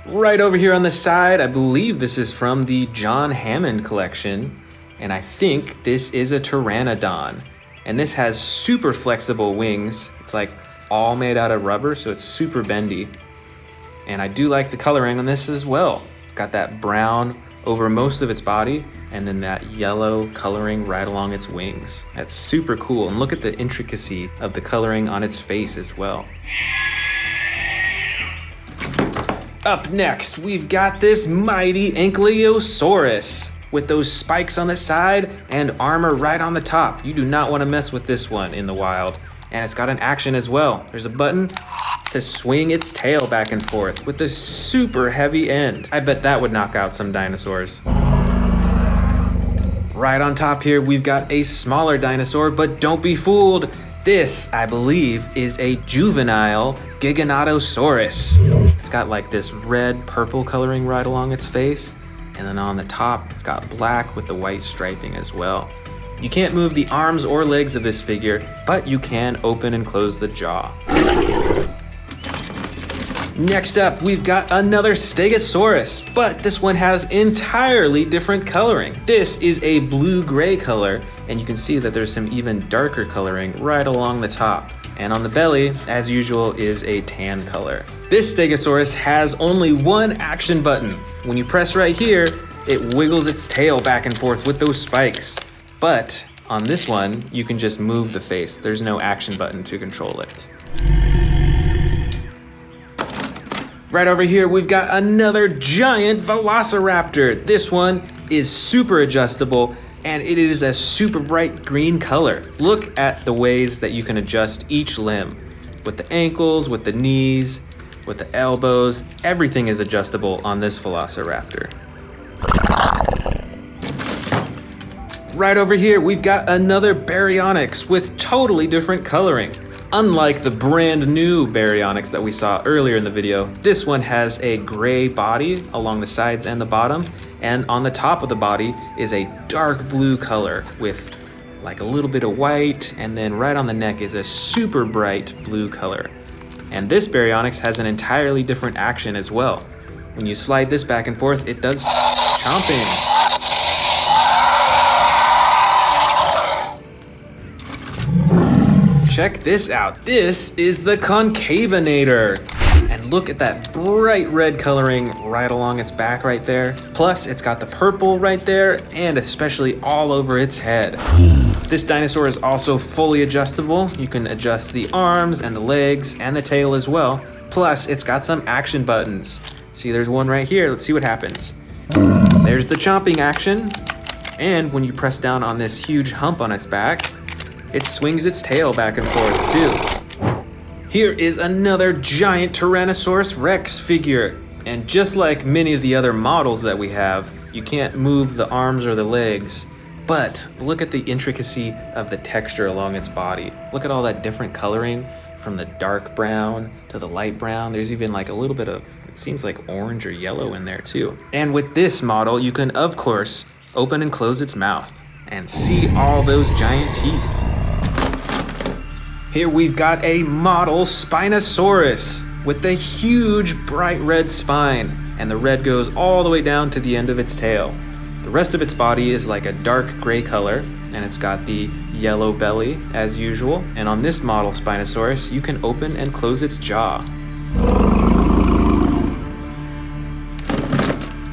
Right over here on the side, I believe this is from the John Hammond collection, and I think this is a Pteranodon. And this has super flexible wings. It's like all made out of rubber, so it's super bendy. And I do like the coloring on this as well. It's got that brown over most of its body, and then that yellow coloring right along its wings. That's super cool, and look at the intricacy of the coloring on its face as well. Up next, we've got this mighty Ankylosaurus with those spikes on the side and armor right on the top. You do not want to mess with this one in the wild. And it's got an action as well. There's a button to swing its tail back and forth with a super heavy end. I bet that would knock out some dinosaurs. Right on top here, we've got a smaller dinosaur, but don't be fooled. This, I believe, is a juvenile Giganotosaurus. It's got like this red purple coloring right along its face, and then on the top, it's got black with the white striping as well. You can't move the arms or legs of this figure, but you can open and close the jaw. Next up, we've got another Stegosaurus, but this one has entirely different coloring. This is a blue-gray color, and you can see that there's some even darker coloring right along the top. And on the belly, as usual, is a tan color. This Stegosaurus has only one action button. When you press right here, it wiggles its tail back and forth with those spikes. But on this one, you can just move the face. There's no action button to control it. Right over here, we've got another giant velociraptor. This one is super adjustable, and it is a super bright green color. Look at the ways that you can adjust each limb. With the ankles, with the knees, with the elbows, everything is adjustable on this velociraptor. Right over here, we've got another baryonyx with totally different coloring. Unlike the brand new baryonyx that we saw earlier in the video, this one has a gray body along the sides and the bottom, and on the top of the body is a dark blue color with like a little bit of white, and then right on the neck is a super bright blue color. And this baryonyx has an entirely different action as well. When you slide this back and forth, it does chomping. Check this out. This is the Concavinator. And look at that bright red coloring right along its back right there. Plus, it's got the purple right there, and especially all over its head. This dinosaur is also fully adjustable. You can adjust the arms and the legs and the tail as well. Plus, it's got some action buttons. See, there's one right here. Let's see what happens. There's the chomping action. And when you press down on this huge hump on its back, it swings its tail back and forth too. Here is another giant Tyrannosaurus Rex figure. And just like many of the other models that we have, you can't move the arms or the legs. But look at the intricacy of the texture along its body. Look at all that different coloring from the dark brown to the light brown. There's even like a little bit of, it seems like orange or yellow in there too. And with this model, you can of course open and close its mouth and see all those giant teeth. Here we've got a model Spinosaurus with a huge bright red spine, and the red goes all the way down to the end of its tail. The rest of its body is like a dark gray color, and it's got the yellow belly as usual. And on this model Spinosaurus, you can open and close its jaw.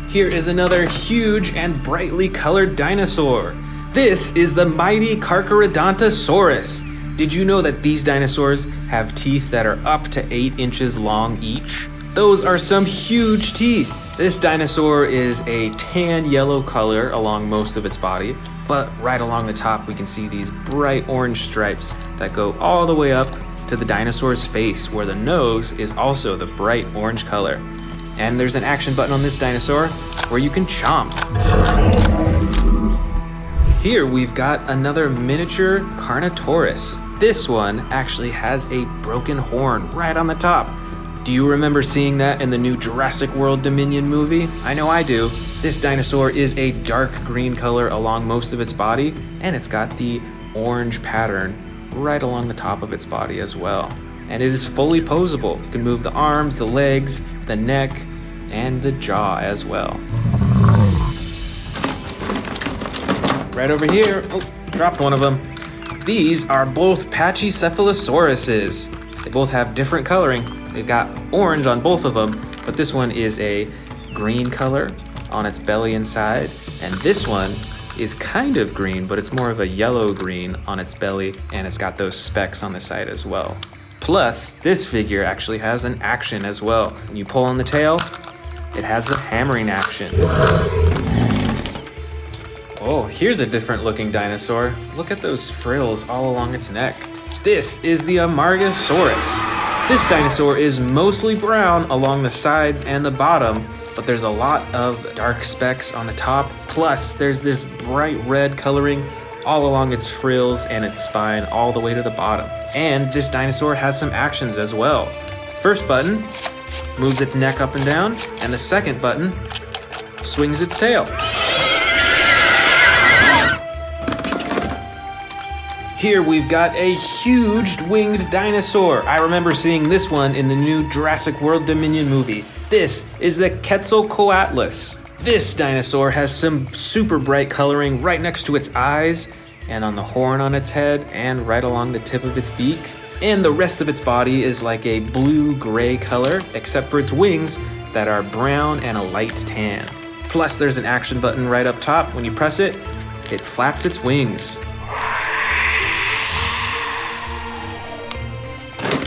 Here is another huge and brightly colored dinosaur. This is the mighty Carcharodontosaurus. Did you know that these dinosaurs have teeth that are up to 8 inches long each? Those are some huge teeth. This dinosaur is a tan yellow color along most of its body, but right along the top we can see these bright orange stripes that go all the way up to the dinosaur's face, where the nose is also the bright orange color. And there's an action button on this dinosaur where you can chomp. Here we've got another miniature Carnivores. This one actually has a broken horn right on the top. Do you remember seeing that in the new Jurassic World Dominion movie? I know I do. This dinosaur is a dark green color along most of its body, and it's got the orange pattern right along the top of its body as well. And it is fully posable. You can move the arms, the legs, the neck, and the jaw as well. Right over here, oh, dropped one of them. These are both Pachycephalosauruses. They both have different coloring. They've got orange on both of them, but this one is a green color on its belly and side, and this one is kind of green, but it's more of a yellow green on its belly, and it's got those specks on the side as well. Plus, this figure actually has an action as well. When you pull on the tail, it has the hammering action. Oh, here's a different looking dinosaur. Look at those frills all along its neck. This is the Amargasaurus. This dinosaur is mostly brown along the sides and the bottom, but there's a lot of dark specks on the top. Plus, there's this bright red coloring all along its frills and its spine all the way to the bottom. And this dinosaur has some actions as well. First button moves its neck up and down, and the second button swings its tail. Here we've got a huge winged dinosaur. I remember seeing this one in the new Jurassic World Dominion movie. This is the Quetzalcoatlus. This dinosaur has some super bright coloring right next to its eyes, and on the horn on its head, and right along the tip of its beak. And the rest of its body is like a blue-gray color, except for its wings that are brown and a light tan. Plus, there's an action button right up top. When you press it, it flaps its wings.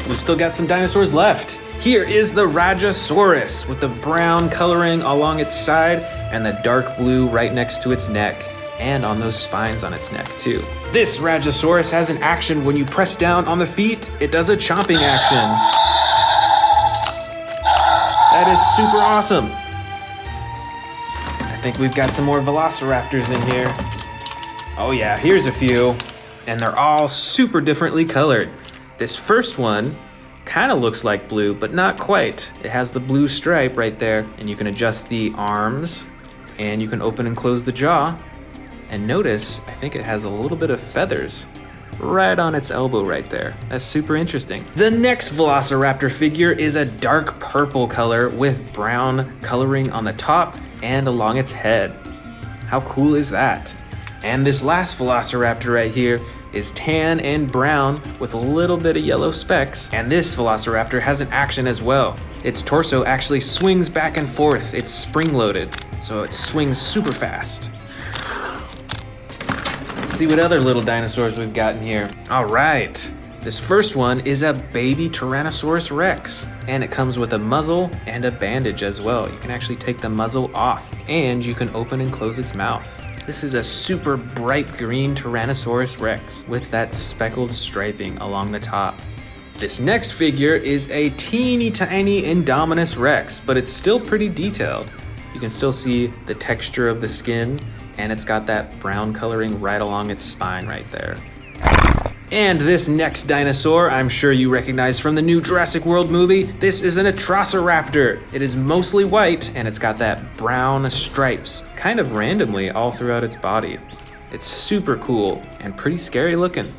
We've still got some dinosaurs left. Here is the Rajasaurus with the brown coloring along its side and the dark blue right next to its neck, and on those spines on its neck too. This Rajasaurus has an action. When you press down on the feet, it does a chomping action. That is super awesome. I think we've got some more velociraptors in here. Oh yeah, here's a few. And they're all super differently colored. This first one kind of looks like blue, but not quite. It has the blue stripe right there, and you can adjust the arms, and you can open and close the jaw. And notice, I think it has a little bit of feathers right on its elbow right there. That's super interesting. The next Velociraptor figure is a dark purple color with brown coloring on the top and along its head. How cool is that? And this last Velociraptor right here is tan and brown with a little bit of yellow specks. And this Velociraptor has an action as well. Its torso actually swings back and forth. It's spring-loaded, so it swings super fast. Let's see what other little dinosaurs we've got in here. All right, this first one is a baby Tyrannosaurus Rex, and it comes with a muzzle and a bandage as well. You can actually take the muzzle off, and you can open and close its mouth. This is a super bright green Tyrannosaurus Rex with that speckled striping along the top. This next figure is a teeny tiny Indominus Rex, but it's still pretty detailed. You can still see the texture of the skin, and it's got that brown coloring right along its spine right there. And this next dinosaur, I'm sure you recognize from the new Jurassic World movie. This is an Atrociraptor. It is mostly white, and it's got that brown stripes kind of randomly all throughout its body. It's super cool and pretty scary looking.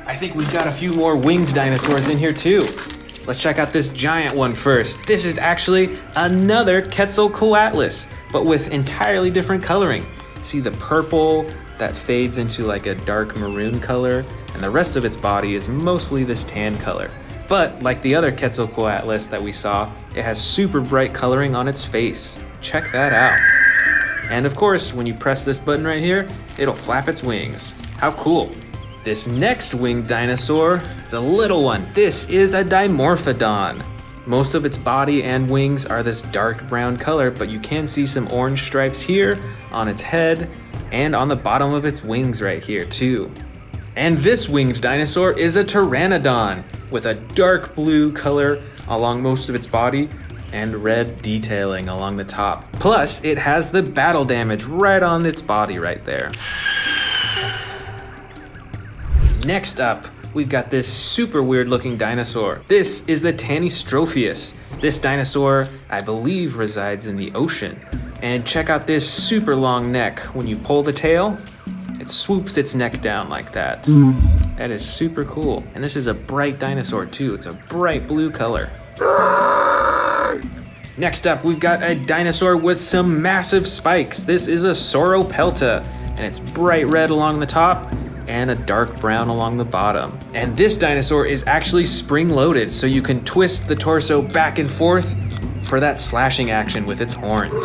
I think we've got a few more winged dinosaurs in here too. Let's check out this giant one first. This is actually another Quetzalcoatlus, but with entirely different coloring. See the purple that fades into like a dark maroon color, and the rest of its body is mostly this tan color. But like the other Quetzalcoatlus that we saw, it has super bright coloring on its face. Check that out. And of course, when you press this button right here, it'll flap its wings. How cool. This next winged dinosaur is a little one. This is a Dimorphodon. Most of its body and wings are this dark brown color, but you can see some orange stripes here on its head and on the bottom of its wings right here too. And this winged dinosaur is a Pteranodon with a dark blue color along most of its body and red detailing along the top. Plus, it has the battle damage right on its body right there. Next up, we've got this super weird looking dinosaur. This is the Tanystropheus. This dinosaur, I believe, resides in the ocean. And check out this super long neck. When you pull the tail, it swoops its neck down like that. That is super cool. And this is a bright dinosaur too. It's a bright blue color. Next up, we've got a dinosaur with some massive spikes. This is a Sauropelta, and it's bright red along the top and a dark brown along the bottom. And this dinosaur is actually spring-loaded, so you can twist the torso back and forth for that slashing action with its horns.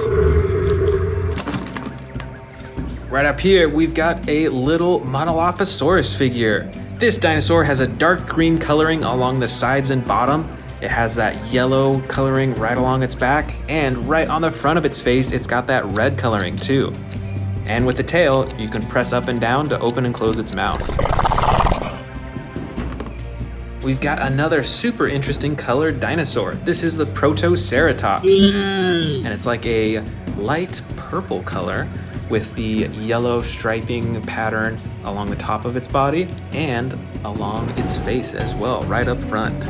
Right up here, we've got a little Monolophosaurus figure. This dinosaur has a dark green coloring along the sides and bottom. It has that yellow coloring right along its back, and right on the front of its face, it's got that red coloring too. And with the tail, you can press up and down to open and close its mouth. We've got another super interesting colored dinosaur. This is the Protoceratops. And it's like a light purple color with the yellow striping pattern along the top of its body and along its face as well, right up front.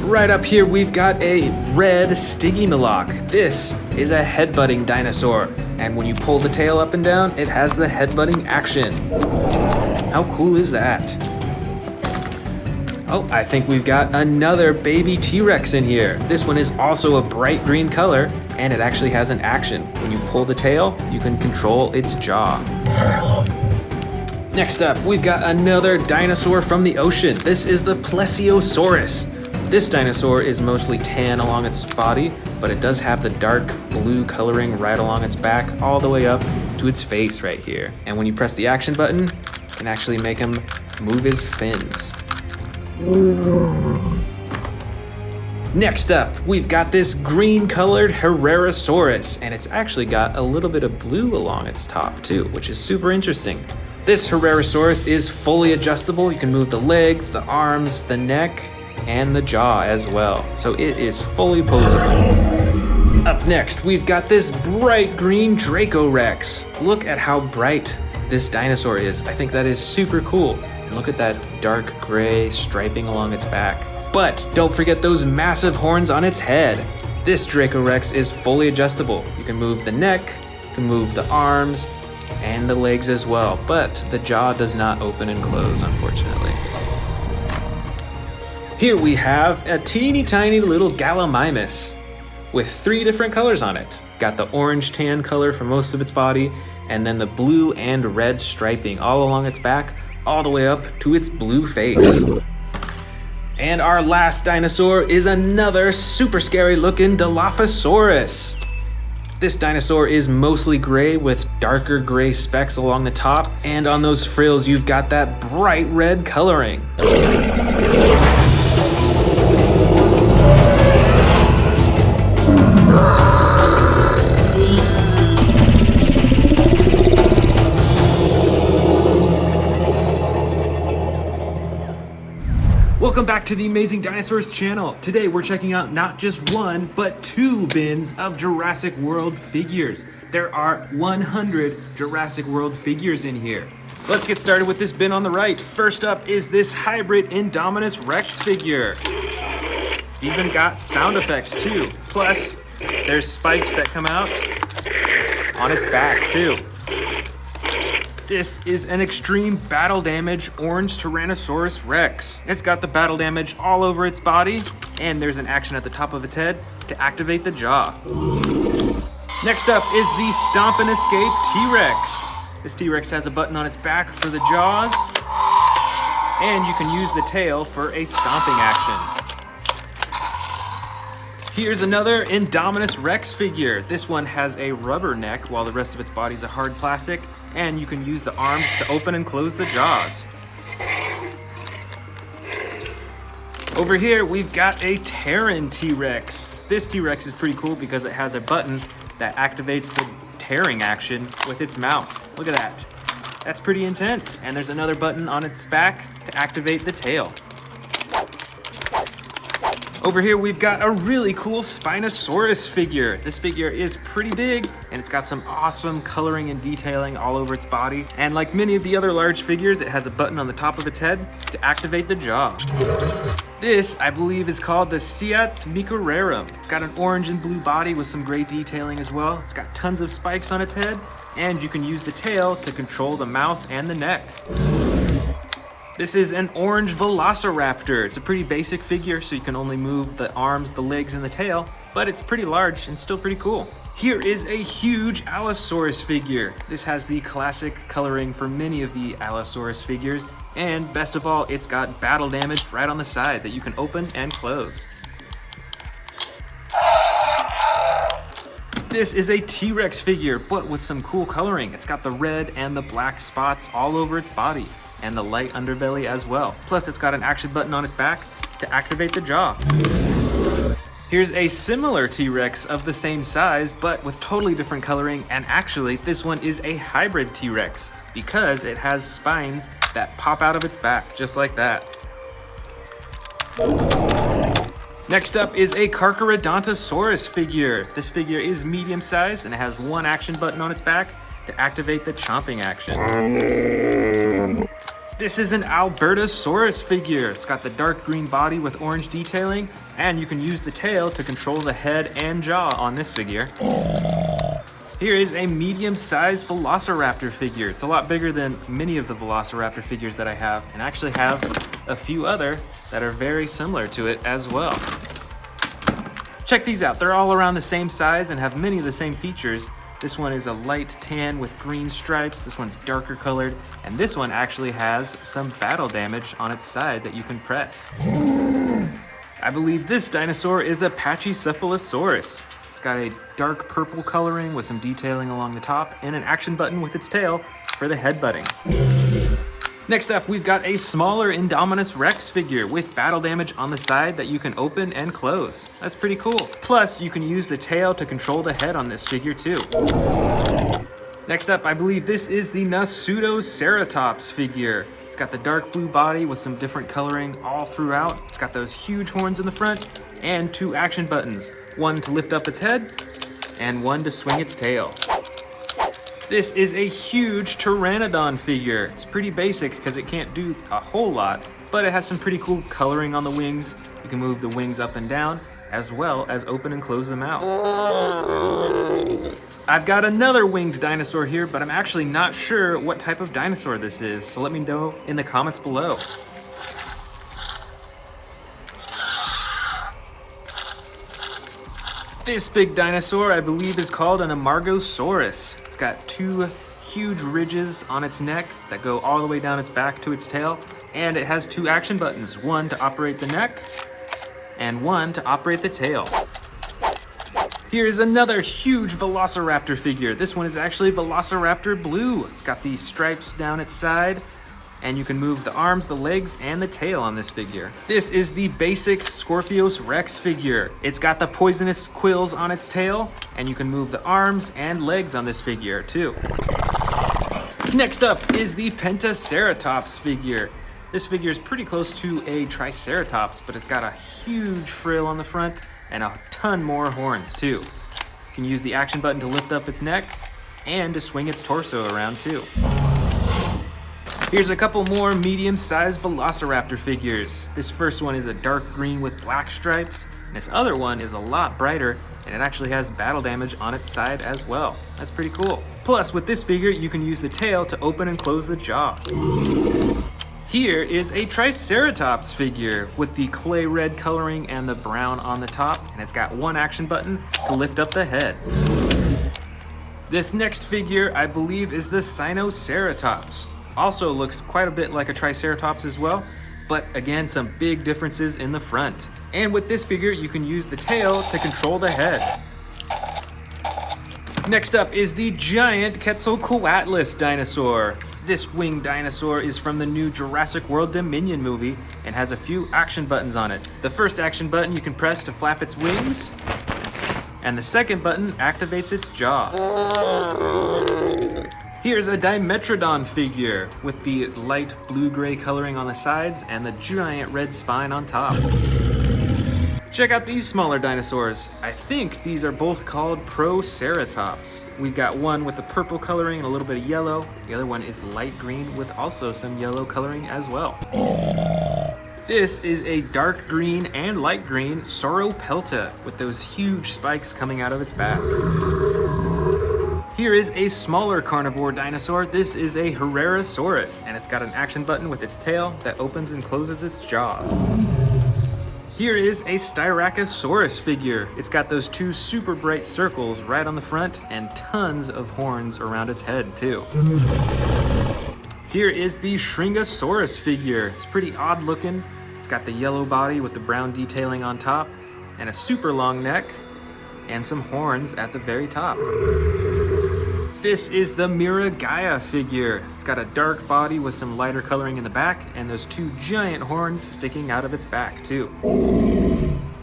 Right up here, we've got a red Stygimoloch. This is a headbutting dinosaur, and when you pull the tail up and down, it has the headbutting action. How cool is that? Oh, I think we've got another baby T-Rex in here. This one is also a bright green color, and it actually has an action. When you pull the tail, you can control its jaw. Next up, we've got another dinosaur from the ocean. This is the Plesiosaurus. This dinosaur is mostly tan along its body, but it does have the dark blue coloring right along its back, all the way up to its face right here. And when you press the action button, you can actually make him move his fins. Next up, we've got this green colored Herrerasaurus, and it's actually got a little bit of blue along its top too, which is super interesting. This Herrerasaurus is fully adjustable. You can move the legs, the arms, the neck, and the jaw as well. So it is fully posable. Up next, we've got this bright green Dracorex. Look at how bright this dinosaur is. I think that is super cool. And look at that dark gray striping along its back. But don't forget those massive horns on its head. This Dracorex is fully adjustable. You can move the neck, you can move the arms, and the legs as well. But the jaw does not open and close, unfortunately. Here we have a teeny tiny little Gallimimus with 3 different colors on it. Got the orange tan color for most of its body, and then the blue and red striping all along its back, all the way up to its blue face. And our last dinosaur is another super scary looking Dilophosaurus. This dinosaur is mostly gray with darker gray specks along the top, and on those frills you've got that bright red coloring. Welcome back to the Amazing Dinosaurs channel. Today we're checking out not just 1, but 2 bins of Jurassic World figures. There are 100 Jurassic World figures in here. Let's get started with this bin on the right. First up is this hybrid Indominus Rex figure. Even got sound effects too. Plus, there's spikes that come out on its back too. This is an extreme battle damage orange Tyrannosaurus Rex. It's got the battle damage all over its body, and there's an action at the top of its head to activate the jaw. Next up is the Stomp and Escape T-Rex. This T-Rex has a button on its back for the jaws, and you can use the tail for a stomping action. Here's another Indominus Rex figure. This one has a rubber neck while the rest of its body is a hard plastic, and you can use the arms to open and close the jaws. Over here, we've got a Terran T-Rex. This T-Rex is pretty cool because it has a button that activates the tearing action with its mouth. Look at that. That's pretty intense. And there's another button on its back to activate the tail. Over here, we've got a really cool Spinosaurus figure. This figure is pretty big, and it's got some awesome coloring and detailing all over its body. And like many of the other large figures, it has a button on the top of its head to activate the jaw. This, I believe, is called the Ciats Microrarum. It's got an orange and blue body with some gray detailing as well. It's got tons of spikes on its head, and you can use the tail to control the mouth and the neck. This is an orange Velociraptor. It's a pretty basic figure, so you can only move the arms, the legs, and the tail, but it's pretty large and still pretty cool. Here is a huge Allosaurus figure. This has the classic coloring for many of the Allosaurus figures, and best of all, it's got battle damage right on the side that you can open and close. This is a T-Rex figure, but with some cool coloring. It's got the red and the black spots all over its body, and the light underbelly as well. Plus, it's got an action button on its back to activate the jaw. Here's a similar T-Rex of the same size, but with totally different coloring, and actually, this one is a hybrid T-Rex because it has spines that pop out of its back, just like that. Next up is a Carcharodontosaurus figure. This figure is medium sized, and it has one action button on its back to activate the chomping action. This is an Albertosaurus figure. It's got the dark green body with orange detailing, and you can use the tail to control the head and jaw on this figure. Here is a medium-sized Velociraptor figure. It's a lot bigger than many of the Velociraptor figures that I have, and I actually have a few other that are very similar to it as well. Check these out. They're all around the same size and have many of the same features. This one is a light tan with green stripes. This one's darker colored, and this one actually has some battle damage on its side that you can press. I believe this dinosaur is a Pachycephalosaurus. It's got a dark purple coloring with some detailing along the top and an action button with its tail for the headbutting. Next up, we've got a smaller Indominus Rex figure with battle damage on the side that you can open and close. That's pretty cool. Plus, you can use the tail to control the head on this figure too. Next up, I believe this is the Nasutoceratops figure. It's got the dark blue body with some different coloring all throughout. It's got those huge horns in the front and 2 action buttons. One to lift up its head and one to swing its tail. This is a huge Pteranodon figure. It's pretty basic because it can't do a whole lot, but it has some pretty cool coloring on the wings. You can move the wings up and down, as well as open and close the mouth. I've got another winged dinosaur here, but I'm actually not sure what type of dinosaur this is, so let me know in the comments below. This big dinosaur, I believe, is called an Amargosaurus. It's got 2 huge ridges on its neck that go all the way down its back to its tail, and it has 2 action buttons, one to operate the neck and one to operate the tail. Here's another huge Velociraptor figure. This one is actually Velociraptor blue. It's got these stripes down its side, and you can move the arms, the legs, and the tail on this figure. This is the basic Scorpius Rex figure. It's got the poisonous quills on its tail, and you can move the arms and legs on this figure too. Next up is the Pentaceratops figure. This figure is pretty close to a Triceratops, but it's got a huge frill on the front and a ton more horns too. You can use the action button to lift up its neck and to swing its torso around too. Here's a couple more medium-sized Velociraptor figures. This first one is a dark green with black stripes, and this other one is a lot brighter, and it actually has battle damage on its side as well. That's pretty cool. Plus, with this figure, you can use the tail to open and close the jaw. Here is a Triceratops figure with the clay red coloring and the brown on the top, and it's got 1 action button to lift up the head. This next figure, I believe, is the Spinosaurus. Also looks quite a bit like a Triceratops as well, but again, some big differences in the front. And with this figure, you can use the tail to control the head. Next up is the giant Quetzalcoatlus dinosaur. This winged dinosaur is from the new Jurassic World Dominion movie and has a few action buttons on it. The first action button you can press to flap its wings, and the second button activates its jaw. Here's a Dimetrodon figure with the light blue-gray coloring on the sides and the giant red spine on top. Check out these smaller dinosaurs. I think these are both called Proceratops. We've got one with the purple coloring and a little bit of yellow. The other one is light green with also some yellow coloring as well. This is a dark green and light green Sauropelta with those huge spikes coming out of its back. Here is a smaller carnivore dinosaur. This is a Herrerasaurus, and it's got an action button with its tail that opens and closes its jaw. Here is a Styracosaurus figure. It's got those 2 super bright circles right on the front and tons of horns around its head too. Here is the Shringosaurus figure. It's pretty odd looking. It's got the yellow body with the brown detailing on top and a super long neck and some horns at the very top. This is the Miragaia figure. It's got a dark body with some lighter coloring in the back and those 2 giant horns sticking out of its back too.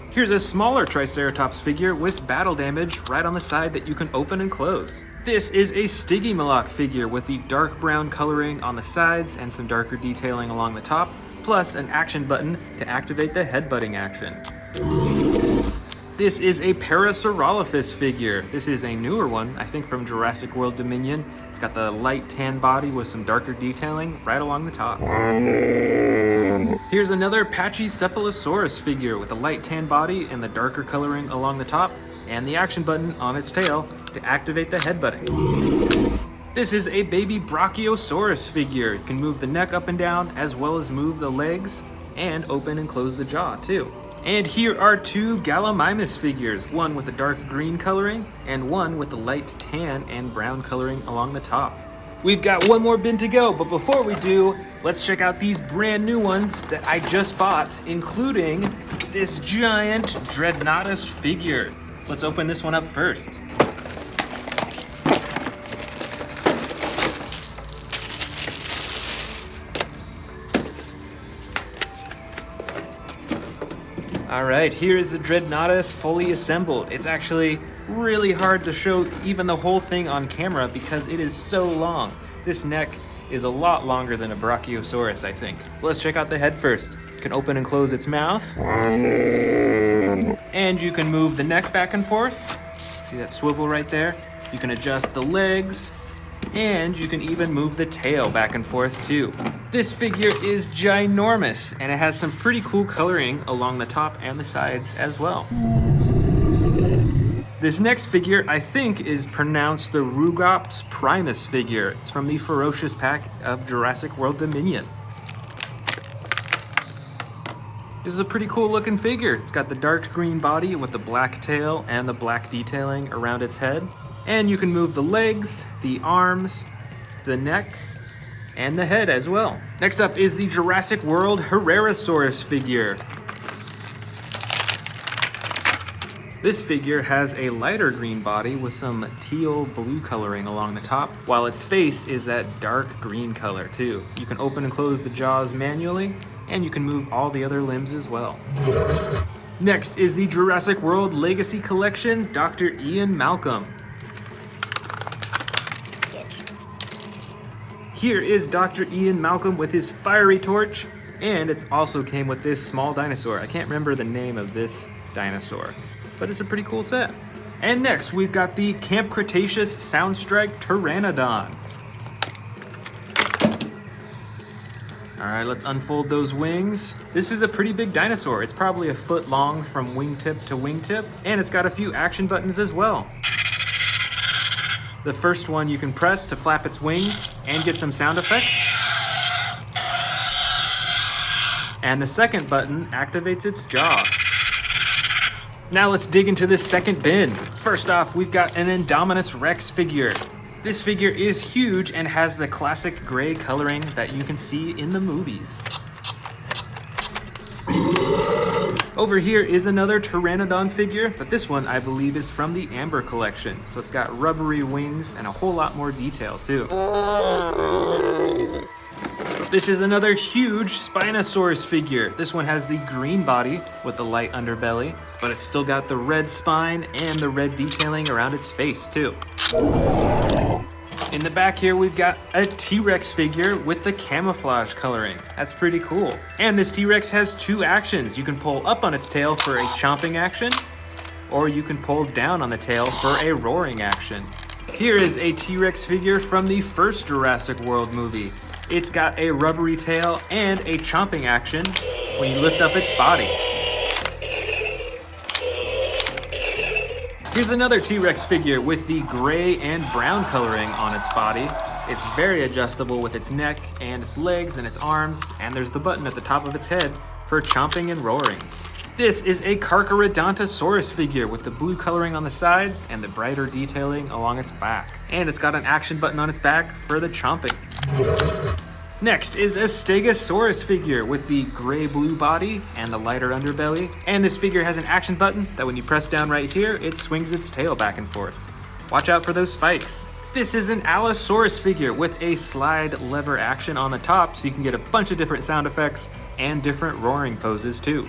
Here's a smaller Triceratops figure with battle damage right on the side that you can open and close. This is a Stygimoloch figure with the dark brown coloring on the sides and some darker detailing along the top, plus an action button to activate the headbutting action. This is a Parasaurolophus figure. This is a newer one, I think from Jurassic World Dominion. It's got the light tan body with some darker detailing right along the top. Here's another Pachycephalosaurus figure with the light tan body and the darker coloring along the top, and the action button on its tail to activate the headbutting. This is a baby Brachiosaurus figure. You can move the neck up and down as well as move the legs and open and close the jaw too. And here are 2 Gallimimus figures, one with a dark green coloring and one with the light tan and brown coloring along the top. We've got one more bin to go, but before we do, let's check out these brand new ones that I just bought, including this giant Dreadnoughtus figure. Let's open this one up first. All right, here is the Dreadnoughtus fully assembled. It's actually really hard to show even the whole thing on camera because it is so long. This neck is a lot longer than a Brachiosaurus, I think. Let's check out the head first. You can open and close its mouth. And you can move the neck back and forth. See that swivel right there? You can adjust the legs. And you can even move the tail back and forth too. This figure is ginormous, and it has some pretty cool coloring along the top and the sides as well. This next figure, I think, is pronounced the Rugops Primus figure. It's from the Ferocious pack of Jurassic World Dominion. This is a pretty cool looking figure. It's got the dark green body with the black tail and the black detailing around its head. And you can move the legs, the arms, the neck, and the head as well. Next up is the Jurassic World Herrerasaurus figure. This figure has a lighter green body with some teal blue coloring along the top, while its face is that dark green color too. You can open and close the jaws manually, and you can move all the other limbs as well. Next is the Jurassic World Legacy Collection Dr. Ian Malcolm. Here is Dr. Ian Malcolm with his fiery torch, and it also came with this small dinosaur. I can't remember the name of this dinosaur, but it's a pretty cool set. And next, we've got the Camp Cretaceous Soundstrike Pteranodon. All right, let's unfold those wings. This is a pretty big dinosaur. It's probably a foot long from wingtip to wingtip, and it's got a few action buttons as well. The first one you can press to flap its wings and get some sound effects. And the second button activates its jaw. Now let's dig into this second bin. First off, we've got an Indominus Rex figure. This figure is huge and has the classic gray coloring that you can see in the movies. Over here is another Pteranodon figure, but this one I believe is from the Amber collection. So it's got rubbery wings and a whole lot more detail too. This is another huge Spinosaurus figure. This one has the green body with the light underbelly, but it's still got the red spine and the red detailing around its face too. In the back here, we've got a T-Rex figure with the camouflage coloring. That's pretty cool. And this T-Rex has two actions. You can pull up on its tail for a chomping action, or you can pull down on the tail for a roaring action. Here is a T-Rex figure from the first Jurassic World movie. It's got a rubbery tail and a chomping action when you lift up its body. Here's another T-Rex figure with the gray and brown coloring on its body. It's very adjustable with its neck and its legs and its arms, and there's the button at the top of its head for chomping and roaring. This is a Carcharodontosaurus figure with the blue coloring on the sides and the brighter detailing along its back. And it's got an action button on its back for the chomping. Next is a Stegosaurus figure with the gray-blue body and the lighter underbelly. And this figure has an action button that when you press down right here, it swings its tail back and forth. Watch out for those spikes. This is an Allosaurus figure with a slide lever action on the top, so you can get a bunch of different sound effects and different roaring poses too.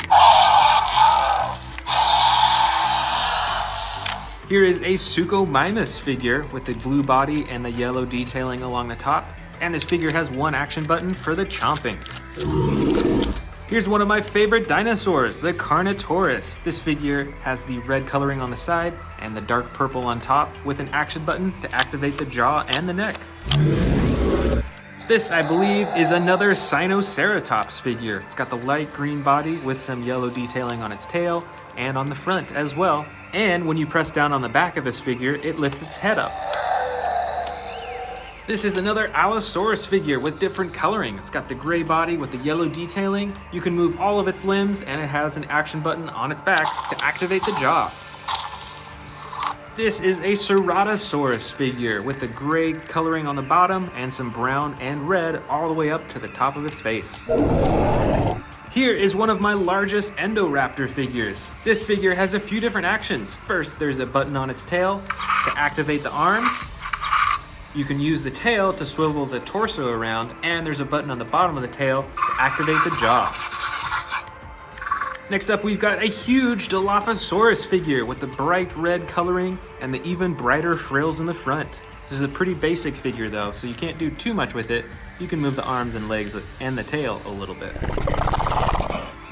Here is a Suchomimus figure with the blue body and the yellow detailing along the top. And this figure has one action button for the chomping. Here's one of my favorite dinosaurs, the Carnivores. This figure has the red coloring on the side and the dark purple on top with an action button to activate the jaw and the neck. This, I believe, is another Sinoceratops figure. It's got the light green body with some yellow detailing on its tail and on the front as well. And when you press down on the back of this figure, it lifts its head up. This is another Allosaurus figure with different coloring. It's got the gray body with the yellow detailing. You can move all of its limbs, and it has an action button on its back to activate the jaw. This is a Ceratosaurus figure with the gray coloring on the bottom and some brown and red all the way up to the top of its face. Here is one of my largest Endoraptor figures. This figure has a few different actions. First, there's a button on its tail to activate the arms. You can use the tail to swivel the torso around, and there's a button on the bottom of the tail to activate the jaw. Next up, we've got a huge Dilophosaurus figure with the bright red coloring and the even brighter frills in the front. This is a pretty basic figure though, so you can't do too much with it. You can move the arms and legs and the tail a little bit.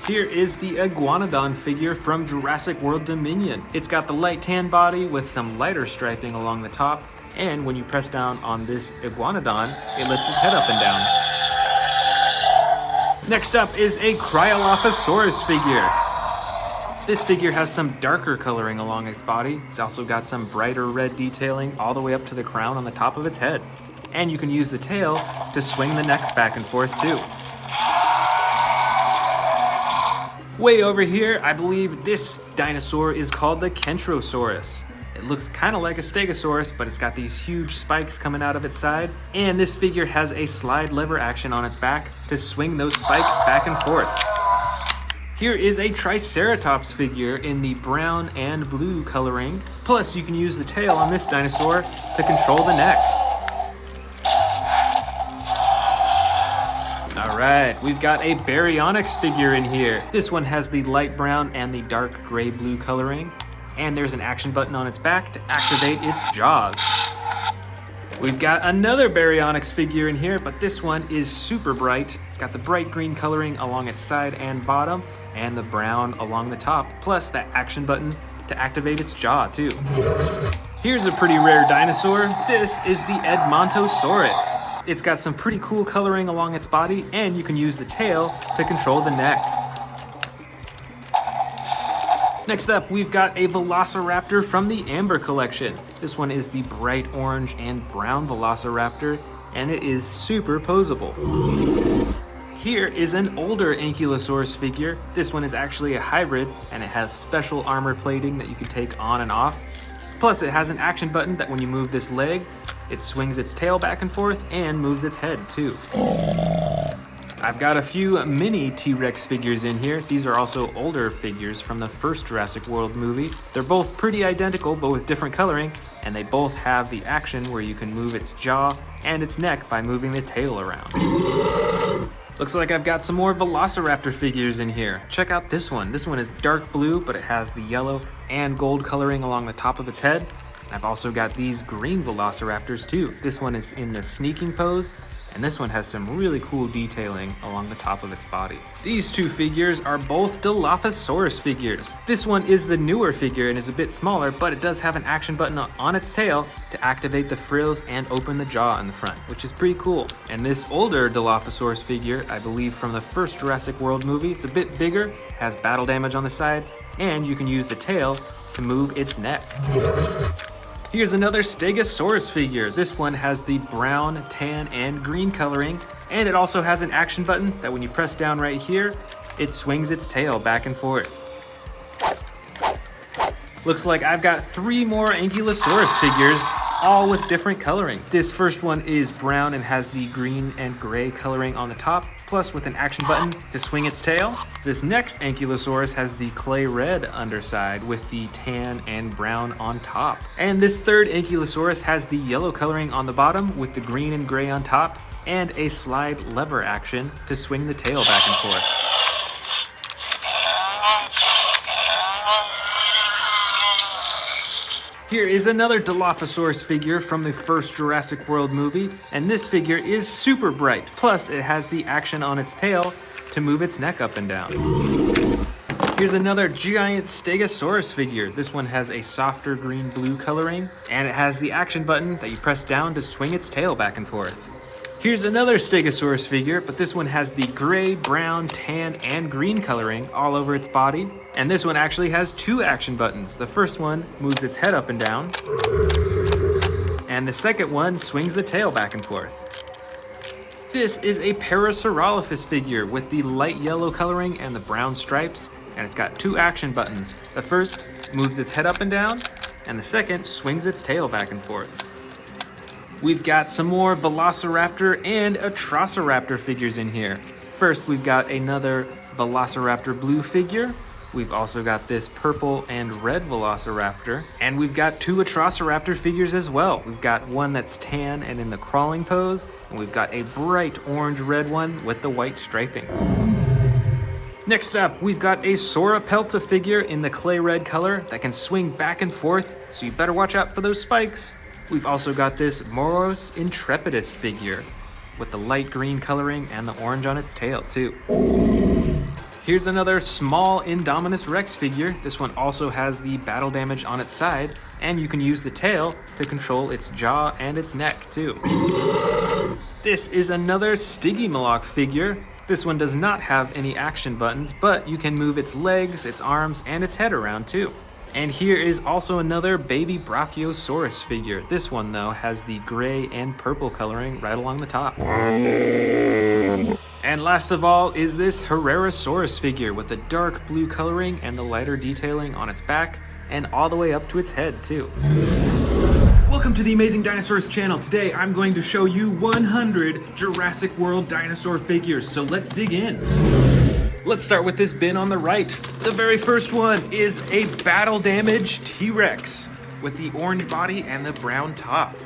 Here is the Iguanodon figure from Jurassic World Dominion. It's got the light tan body with some lighter striping along the top, and when you press down on this Iguanodon, it lifts its head up and down. Next up is a Cryolophosaurus figure. This figure has some darker coloring along its body. It's also got some brighter red detailing all the way up to the crown on the top of its head. And you can use the tail to swing the neck back and forth too. Way over here, I believe this dinosaur is called the Kentrosaurus. It looks kind of like a Stegosaurus, but it's got these huge spikes coming out of its side. And this figure has a slide lever action on its back to swing those spikes back and forth. Here is a Triceratops figure in the brown and blue coloring. Plus, you can use the tail on this dinosaur to control the neck. All right, we've got a Baryonyx figure in here. This one has the light brown and the dark gray blue coloring. And there's an action button on its back to activate its jaws. We've got another Baryonyx figure in here, but this one is super bright. It's got the bright green coloring along its side and bottom, and the brown along the top, plus that action button to activate its jaw too. Here's a pretty rare dinosaur. This is the Edmontosaurus. It's got some pretty cool coloring along its body, and you can use the tail to control the neck. Next up, we've got a Velociraptor from the Amber collection. This one is the bright orange and brown Velociraptor, and it is super posable. Here is an older Ankylosaurus figure. This one is actually a hybrid, and it has special armor plating that you can take on and off. Plus, it has an action button that when you move this leg, it swings its tail back and forth and moves its head too. I've got a few mini T-Rex figures in here. These are also older figures from the first Jurassic World movie. They're both pretty identical, but with different coloring, and they both have the action where you can move its jaw and its neck by moving the tail around. Looks like I've got some more Velociraptor figures in here. Check out this one. This one is dark blue, but it has the yellow and gold coloring along the top of its head. And I've also got these green Velociraptors too. This one is in the sneaking pose, and this one has some really cool detailing along the top of its body. These two figures are both Dilophosaurus figures. This one is the newer figure and is a bit smaller, but it does have an action button on its tail to activate the frills and open the jaw in the front, which is pretty cool. And this older Dilophosaurus figure, I believe from the first Jurassic World movie, it's a bit bigger, has battle damage on the side, and you can use the tail to move its neck. Here's another Stegosaurus figure. This one has the brown, tan, and green coloring, and it also has an action button that when you press down right here, it swings its tail back and forth. Looks like I've got 3 more Ankylosaurus figures, all with different coloring. This first one is brown and has the green and gray coloring on the top, plus with an action button to swing its tail. This next Ankylosaurus has the clay red underside with the tan and brown on top. And this third Ankylosaurus has the yellow coloring on the bottom with the green and gray on top, and a slide lever action to swing the tail back and forth. Here is another Dilophosaurus figure from the first Jurassic World movie, and this figure is super bright. Plus, it has the action on its tail to move its neck up and down. Here's another giant Stegosaurus figure. This one has a softer green-blue coloring, and it has the action button that you press down to swing its tail back and forth. Here's another Stegosaurus figure, but this one has the gray, brown, tan, and green coloring all over its body. And this one actually has 2 action buttons. The first one moves its head up and down, and the second one swings the tail back and forth. This is a Parasaurolophus figure with the light yellow coloring and the brown stripes, and it's got 2 action buttons. The first moves its head up and down, and the second swings its tail back and forth. We've got some more Velociraptor and Atrociraptor figures in here. First, we've got another Velociraptor blue figure. We've also got this purple and red Velociraptor. And we've got two Atrociraptor figures as well. We've got one that's tan and in the crawling pose, and we've got a bright orange-red one with the white striping. Next up, we've got a Sauropelta figure in the clay red color that can swing back and forth, so you better watch out for those spikes. We've also got this Moros Intrepidus figure with the light green coloring and the orange on its tail too. Here's another small Indominus Rex figure. This one also has the battle damage on its side, and you can use the tail to control its jaw and its neck too. This is another Stygimoloch figure. This one does not have any action buttons, but you can move its legs, its arms, and its head around too. And here is also another baby Brachiosaurus figure. This one though has the gray and purple coloring right along the top. And last of all is this Herrerasaurus figure with the dark blue coloring and the lighter detailing on its back and all the way up to its head too. Welcome to the Amazing Dinosaurs channel. Today I'm going to show you 100 Jurassic World dinosaur figures, so let's dig in. Let's start with this bin on the right. The very first one is a battle damaged T-Rex with the orange body and the brown top.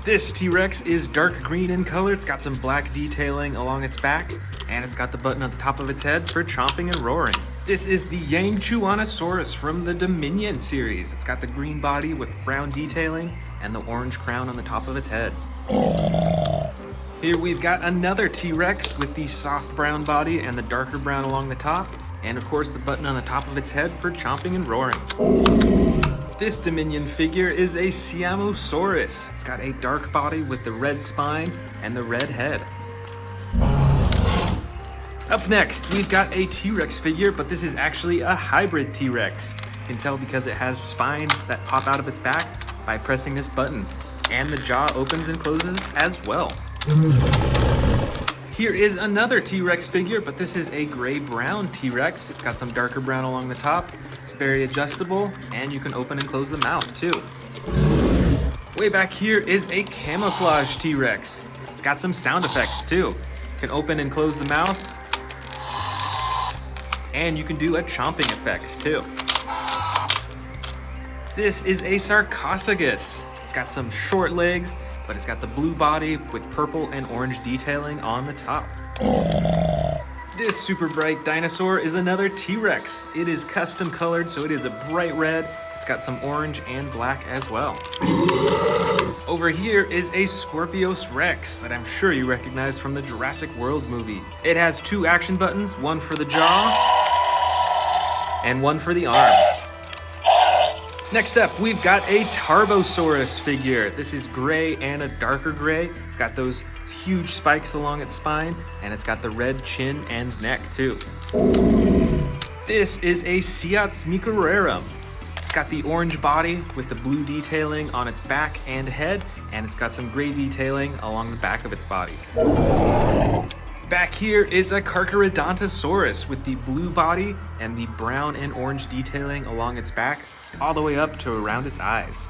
This T-Rex is dark green in color. It's got some black detailing along its back, and it's got the button on the top of its head for chomping and roaring. This is the Yangchuanosaurus from the Dominion series. It's got the green body with brown detailing and the orange crown on the top of its head. Here we've got another T-Rex with the soft brown body and the darker brown along the top, and of course the button on the top of its head for chomping and roaring. This Dominion figure is a Siamosaurus. It's got a dark body with the red spine and the red head. Up next, we've got a T-Rex figure, but this is actually a hybrid T-Rex. You can tell because it has spines that pop out of its back by pressing this button, and the jaw opens and closes as well. Here is another T-Rex figure, but this is a gray-brown T-Rex. It's got some darker brown along the top. It's very adjustable, and you can open and close the mouth too. Way back here is a camouflage T-Rex. It's got some sound effects too. You can open and close the mouth, and you can do a chomping effect too. This is a Sarcophagus. It's got some short legs, but it's got the blue body with purple and orange detailing on the top. This super bright dinosaur is another T-Rex. It is custom colored, so it is a bright red. It's got some orange and black as well. Over here is a Scorpius Rex that I'm sure you recognize from the Jurassic World movie. It has two action buttons, one for the jaw and one for the arms. Next up, we've got a Tarbosaurus figure. This is gray and a darker gray. It's got those huge spikes along its spine, and it's got the red chin and neck too. This is a Siatsmicurarum. It's got the orange body with the blue detailing on its back and head, and it's got some gray detailing along the back of its body. Back here is a Carcharodontosaurus with the blue body and the brown and orange detailing along its back, all the way up to around its eyes.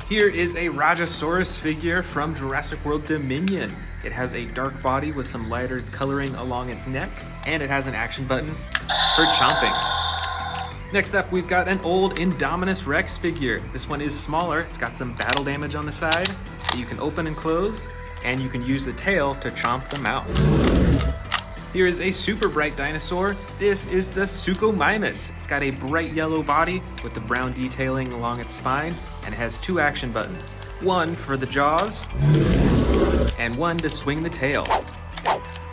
Here is a Rajasaurus figure from Jurassic World Dominion. It has a dark body with some lighter coloring along its neck, and it has an action button for chomping. Next up, we've got an old Indominus Rex figure. This one is smaller. It's got some battle damage on the side that you can open and close, and you can use the tail to chomp the mouth. Here is a super bright dinosaur. This is the Suchomimus. It's got a bright yellow body with the brown detailing along its spine, and it has two action buttons. One for the jaws, and one to swing the tail.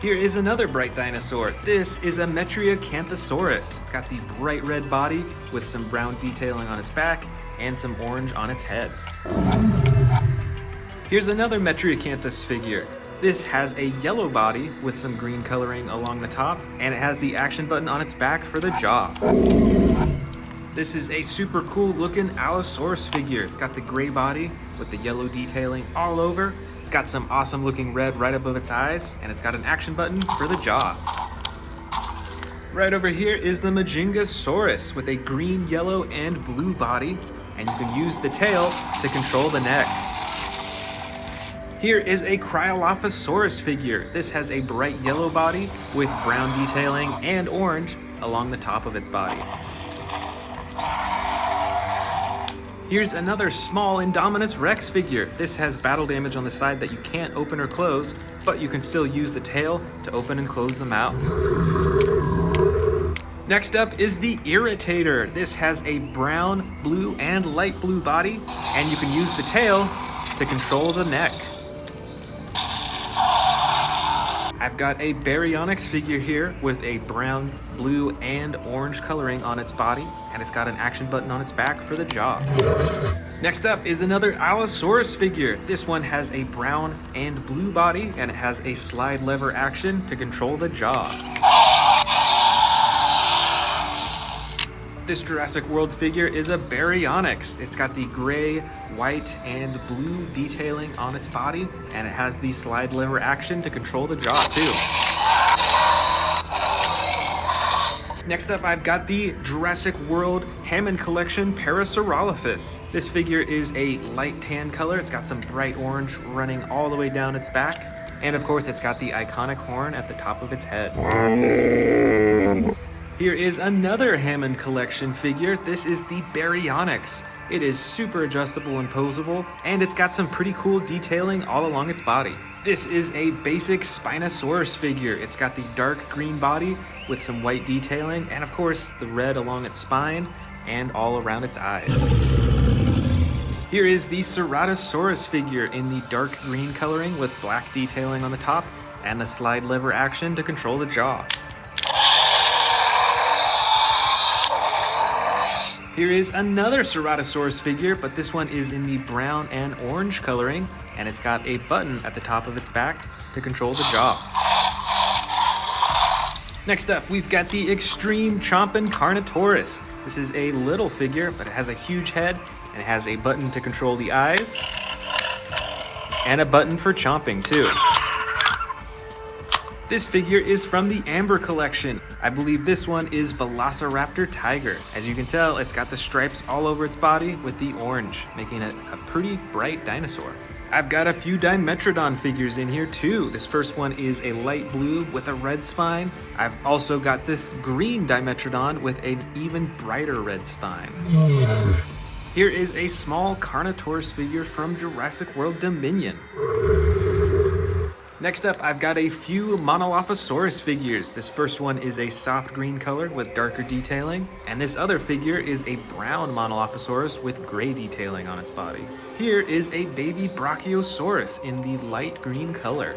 Here is another bright dinosaur. This is a Metriacanthosaurus. It's got the bright red body with some brown detailing on its back and some orange on its head. Here's another Metriacanthus figure. This has a yellow body with some green coloring along the top, and it has the action button on its back for the jaw. This is a super cool looking Allosaurus figure. It's got the gray body with the yellow detailing all over. It's got some awesome looking red right above its eyes, and it's got an action button for the jaw. Right over here is the Majingasaurus with a green, yellow, and blue body, and you can use the tail to control the neck. Here is a Cryolophosaurus figure. This has a bright yellow body with brown detailing and orange along the top of its body. Here's another small Indominus Rex figure. This has battle damage on the side that you can't open or close, but you can still use the tail to open and close the mouth. Next up is the Irritator. This has a brown, blue, and light blue body, and you can use the tail to control the neck. I've got a Baryonyx figure here with a brown, blue, and orange coloring on its body, and it's got an action button on its back for the jaw. Next up is another Allosaurus figure. This one has a brown and blue body, and it has a slide lever action to control the jaw. This Jurassic World figure is a Baryonyx. It's got the gray, white, and blue detailing on its body, and it has the slide lever action to control the jaw too. Next up, I've got the Jurassic World Hammond Collection Parasaurolophus. This figure is a light tan color. It's got some bright orange running all the way down its back, and of course, it's got the iconic horn at the top of its head. Here is another Hammond Collection figure. This is the Baryonyx. It is super adjustable and posable, and it's got some pretty cool detailing all along its body. This is a basic Spinosaurus figure. It's got the dark green body with some white detailing, and of course the red along its spine and all around its eyes. Here is the Ceratosaurus figure in the dark green coloring with black detailing on the top and the slide lever action to control the jaw. Here is another Ceratosaurus figure, but this one is in the brown and orange coloring, and it's got a button at the top of its back to control the jaw. Next up, we've got the Extreme Chompin' Carnivores. This is a little figure, but it has a huge head, and it has a button to control the eyes, and a button for chomping too. This figure is from the Amber Collection. I believe this one is Velociraptor Tiger. As you can tell, it's got the stripes all over its body with the orange, making it a pretty bright dinosaur. I've got a few Dimetrodon figures in here too. This first one is a light blue with a red spine. I've also got this green Dimetrodon with an even brighter red spine. Here is a small Carnotaurus figure from Jurassic World Dominion. Next up, I've got a few Monolophosaurus figures. This first one is a soft green color with darker detailing, and this other figure is a brown Monolophosaurus with gray detailing on its body. Here is a baby Brachiosaurus in the light green color.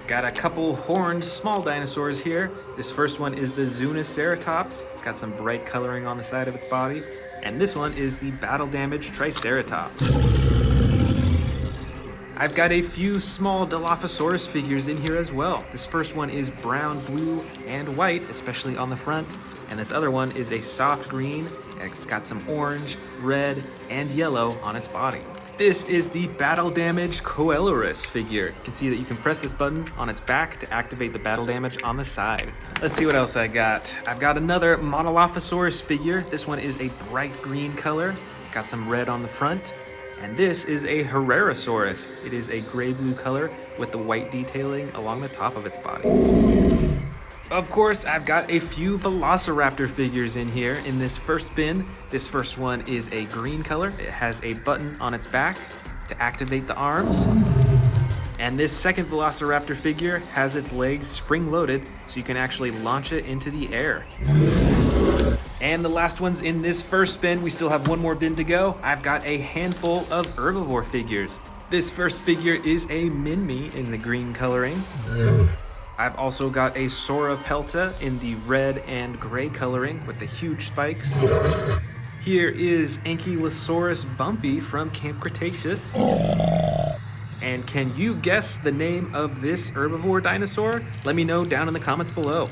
Got a couple horned small dinosaurs here. This first one is the Zuniceratops. It's got some bright coloring on the side of its body, and this one is the battle damaged Triceratops. I've got a few small Dilophosaurus figures in here as well. This first one is brown, blue, and white, especially on the front. And this other one is a soft green, and it's got some orange, red, and yellow on its body. This is the battle damaged Coelurus figure. You can see that you can press this button on its back to activate the battle damage on the side. Let's see what else I got. I've got another Monolophosaurus figure. This one is a bright green color. It's got some red on the front. And this is a Herrerasaurus. It is a gray-blue color with the white detailing along the top of its body. Of course, I've got a few Velociraptor figures in here in this first bin. This first one is a green color. It has a button on its back to activate the arms. And this second Velociraptor figure has its legs spring-loaded, so you can actually launch it into the air. And the last one's in this first bin. We still have one more bin to go. I've got a handful of herbivore figures. This first figure is a Minmi in the green coloring. I've also got a Sauropelta in the red and gray coloring with the huge spikes. Here is Ankylosaurus Bumpy from Camp Cretaceous. And can you guess the name of this herbivore dinosaur? Let me know down in the comments below.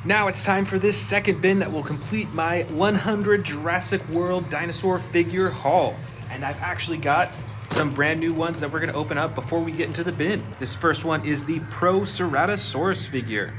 Now it's time for this second bin that will complete my 100 Jurassic World dinosaur figure haul. And I've actually got some brand new ones that we're gonna open up before we get into the bin. This first one is the Proceratosaurus figure.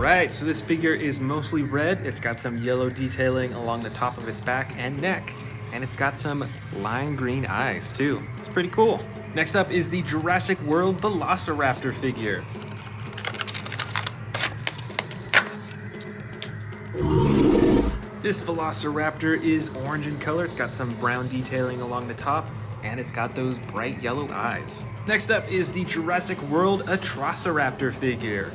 right, so this figure is mostly red. It's got some yellow detailing along the top of its back and neck. And it's got some lime green eyes too. It's pretty cool. Next up is the Jurassic World Velociraptor figure. This Velociraptor is orange in color. It's got some brown detailing along the top, and it's got those bright yellow eyes. Next up is the Jurassic World Atrociraptor figure.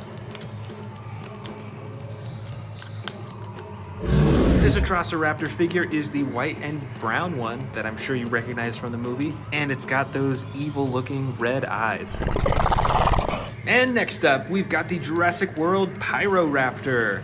This Atrociraptor figure is the white and brown one that I'm sure you recognize from the movie, and it's got those evil-looking red eyes. And next up, we've got the Jurassic World Pyroraptor.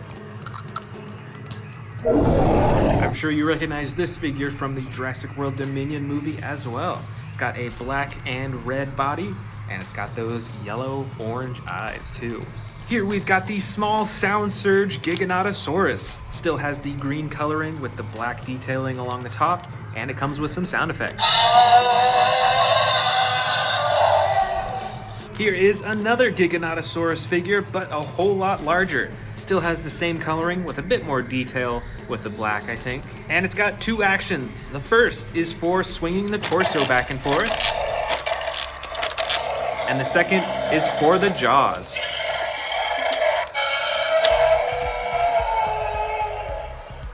I'm sure you recognize this figure from the Jurassic World Dominion movie as well. It's got a black and red body, and it's got those yellow-orange eyes too. Here we've got the small sound surge Giganotosaurus. It still has the green coloring with the black detailing along the top, and it comes with some sound effects. Here is another Giganotosaurus figure, but a whole lot larger. Still has the same coloring with a bit more detail with the black, I think. And it's got two actions. The first is for swinging the torso back and forth. And the second is for the jaws.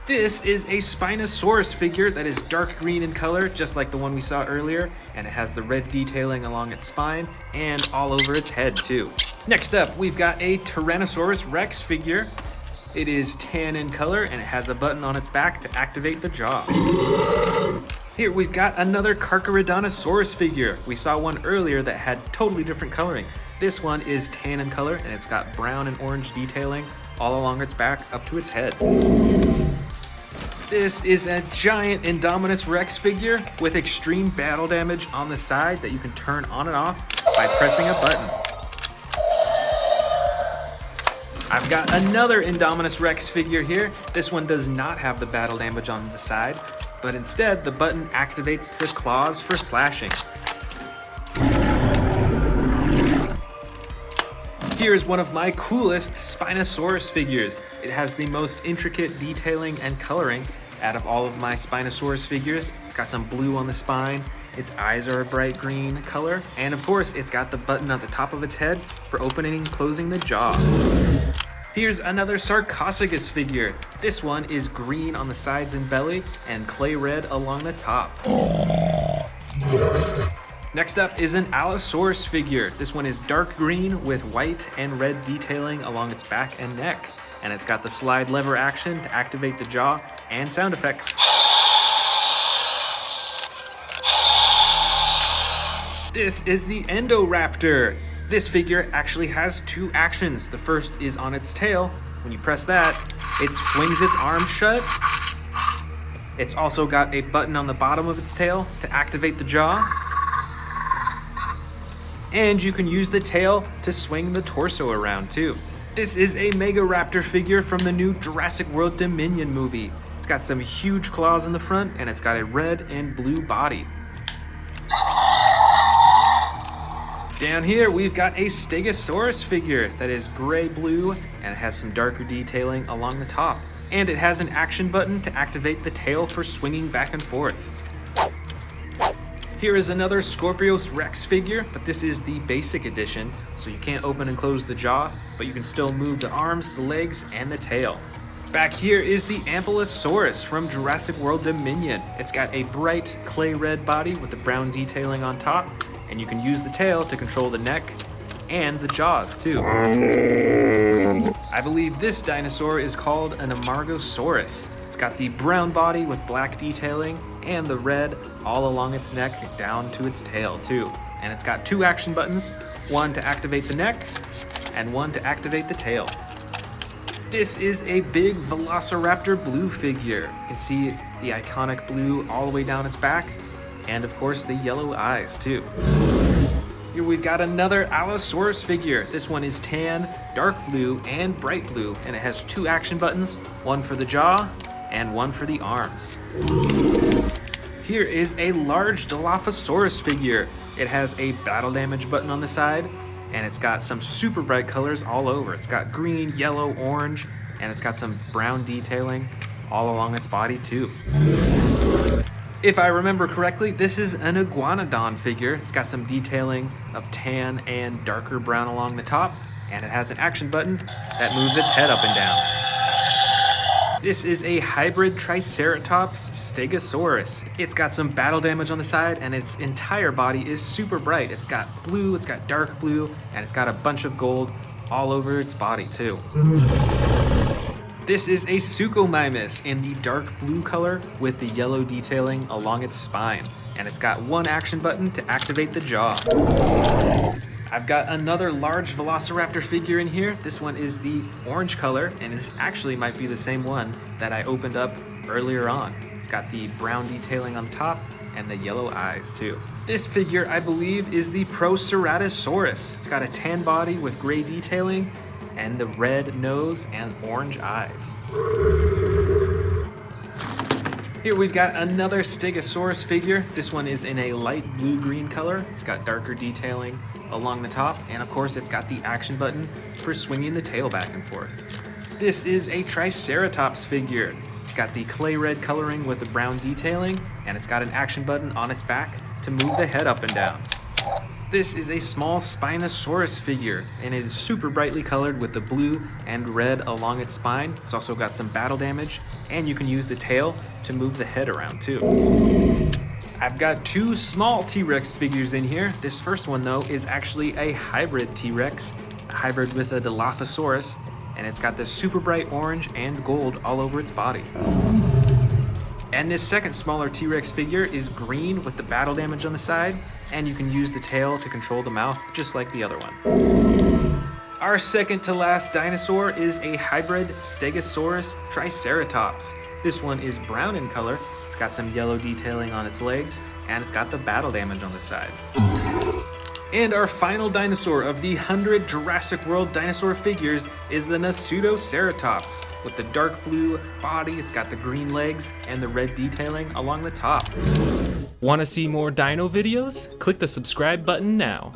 This is a Spinosaurus figure that is dark green in color, just like the one we saw earlier, and it has the red detailing along its spine and all over its head too. Next up, we've got a Tyrannosaurus Rex figure. It is tan in color and it has a button on its back to activate the jaws. Here we've got another Carcharodontosaurus figure. We saw one earlier that had totally different coloring. This one is tan in color and it's got brown and orange detailing all along its back up to its head. This is a giant Indominus Rex figure with extreme battle damage on the side that you can turn on and off by pressing a button. I've got another Indominus Rex figure here. This one does not have the battle damage on the side, but instead the button activates the claws for slashing. Here's one of my coolest Spinosaurus figures. It has the most intricate detailing and coloring out of all of my Spinosaurus figures. It's got some blue on the spine, its eyes are a bright green color, and of course it's got the button at the top of its head for opening and closing the jaw. Here's another Sarcophagus figure. This one is green on the sides and belly and clay red along the top. Next up is an Allosaurus figure. This one is dark green with white and red detailing along its back and neck. And it's got the slide lever action to activate the jaw and sound effects. This is the Endoraptor. This figure actually has two actions. The first is on its tail. When you press that, it swings its arms shut. It's also got a button on the bottom of its tail to activate the jaw. And you can use the tail to swing the torso around too. This is a Megaraptor figure from the new Jurassic World Dominion movie. It's got some huge claws in the front and it's got a red and blue body. Down here we've got a Stegosaurus figure that is gray-blue and it has some darker detailing along the top. And it has an action button to activate the tail for swinging back and forth. Here is another Scorpius Rex figure, but this is the basic edition, so you can't open and close the jaw, but you can still move the arms, the legs, and the tail. Back here is the Ankylosaurus from Jurassic World Dominion. It's got a bright clay red body with the brown detailing on top, and you can use the tail to control the neck and the jaws too. I believe this dinosaur is called an Amargosaurus. It's got the brown body with black detailing and the red all along its neck down to its tail too. And it's got two action buttons, one to activate the neck and one to activate the tail. This is a big Velociraptor blue figure. You can see the iconic blue all the way down its back and of course the yellow eyes too. Here we've got another Allosaurus figure. This one is tan, dark blue, and bright blue, and it has two action buttons, one for the jaw and one for the arms. Here is a large Dilophosaurus figure. It has a battle damage button on the side, and it's got some super bright colors all over. It's got green, yellow, orange, and it's got some brown detailing all along its body too. If I remember correctly, this is an iguanodon figure. It's got some detailing of tan and darker brown along the top, and it has an action button that moves its head up and down. This is a hybrid Triceratops Stegosaurus. It's got some battle damage on the side, and its entire body is super bright. It's got blue, it's got dark blue, and it's got a bunch of gold all over its body too. This is a Suchomimus in the dark blue color with the yellow detailing along its spine, and it's got one action button to activate the jaw. I've got another large Velociraptor figure in here. This one is the orange color, and this actually might be the same one that I opened up earlier on. It's got the brown detailing on the top and the yellow eyes too. This figure, I believe, is the Proceratosaurus. It's got a tan body with gray detailing and the red nose and orange eyes. Here we've got another Stegosaurus figure. This one is in a light blue-green color. It's got darker detailing along the top, and of course it's got the action button for swinging the tail back and forth. This is a Triceratops figure. It's got the clay red coloring with the brown detailing, and it's got an action button on its back to move the head up and down. This is a small Spinosaurus figure, and it is super brightly colored with the blue and red along its spine. It's also got some battle damage, and you can use the tail to move the head around too. I've got two small T-Rex figures in here. This first one though is actually a hybrid T-Rex, a hybrid with a Dilophosaurus, and it's got this super bright orange and gold all over its body. And this second smaller T-Rex figure is green with the battle damage on the side, and you can use the tail to control the mouth just like the other one. Our second to last dinosaur is a hybrid Stegosaurus Triceratops. This one is brown in color, it's got some yellow detailing on its legs, and it's got the battle damage on the side. And our final dinosaur of the 100 Jurassic World dinosaur figures is the Nasutoceratops. With the dark blue body, it's got the green legs and the red detailing along the top. Want to see more dino videos? Click the subscribe button now.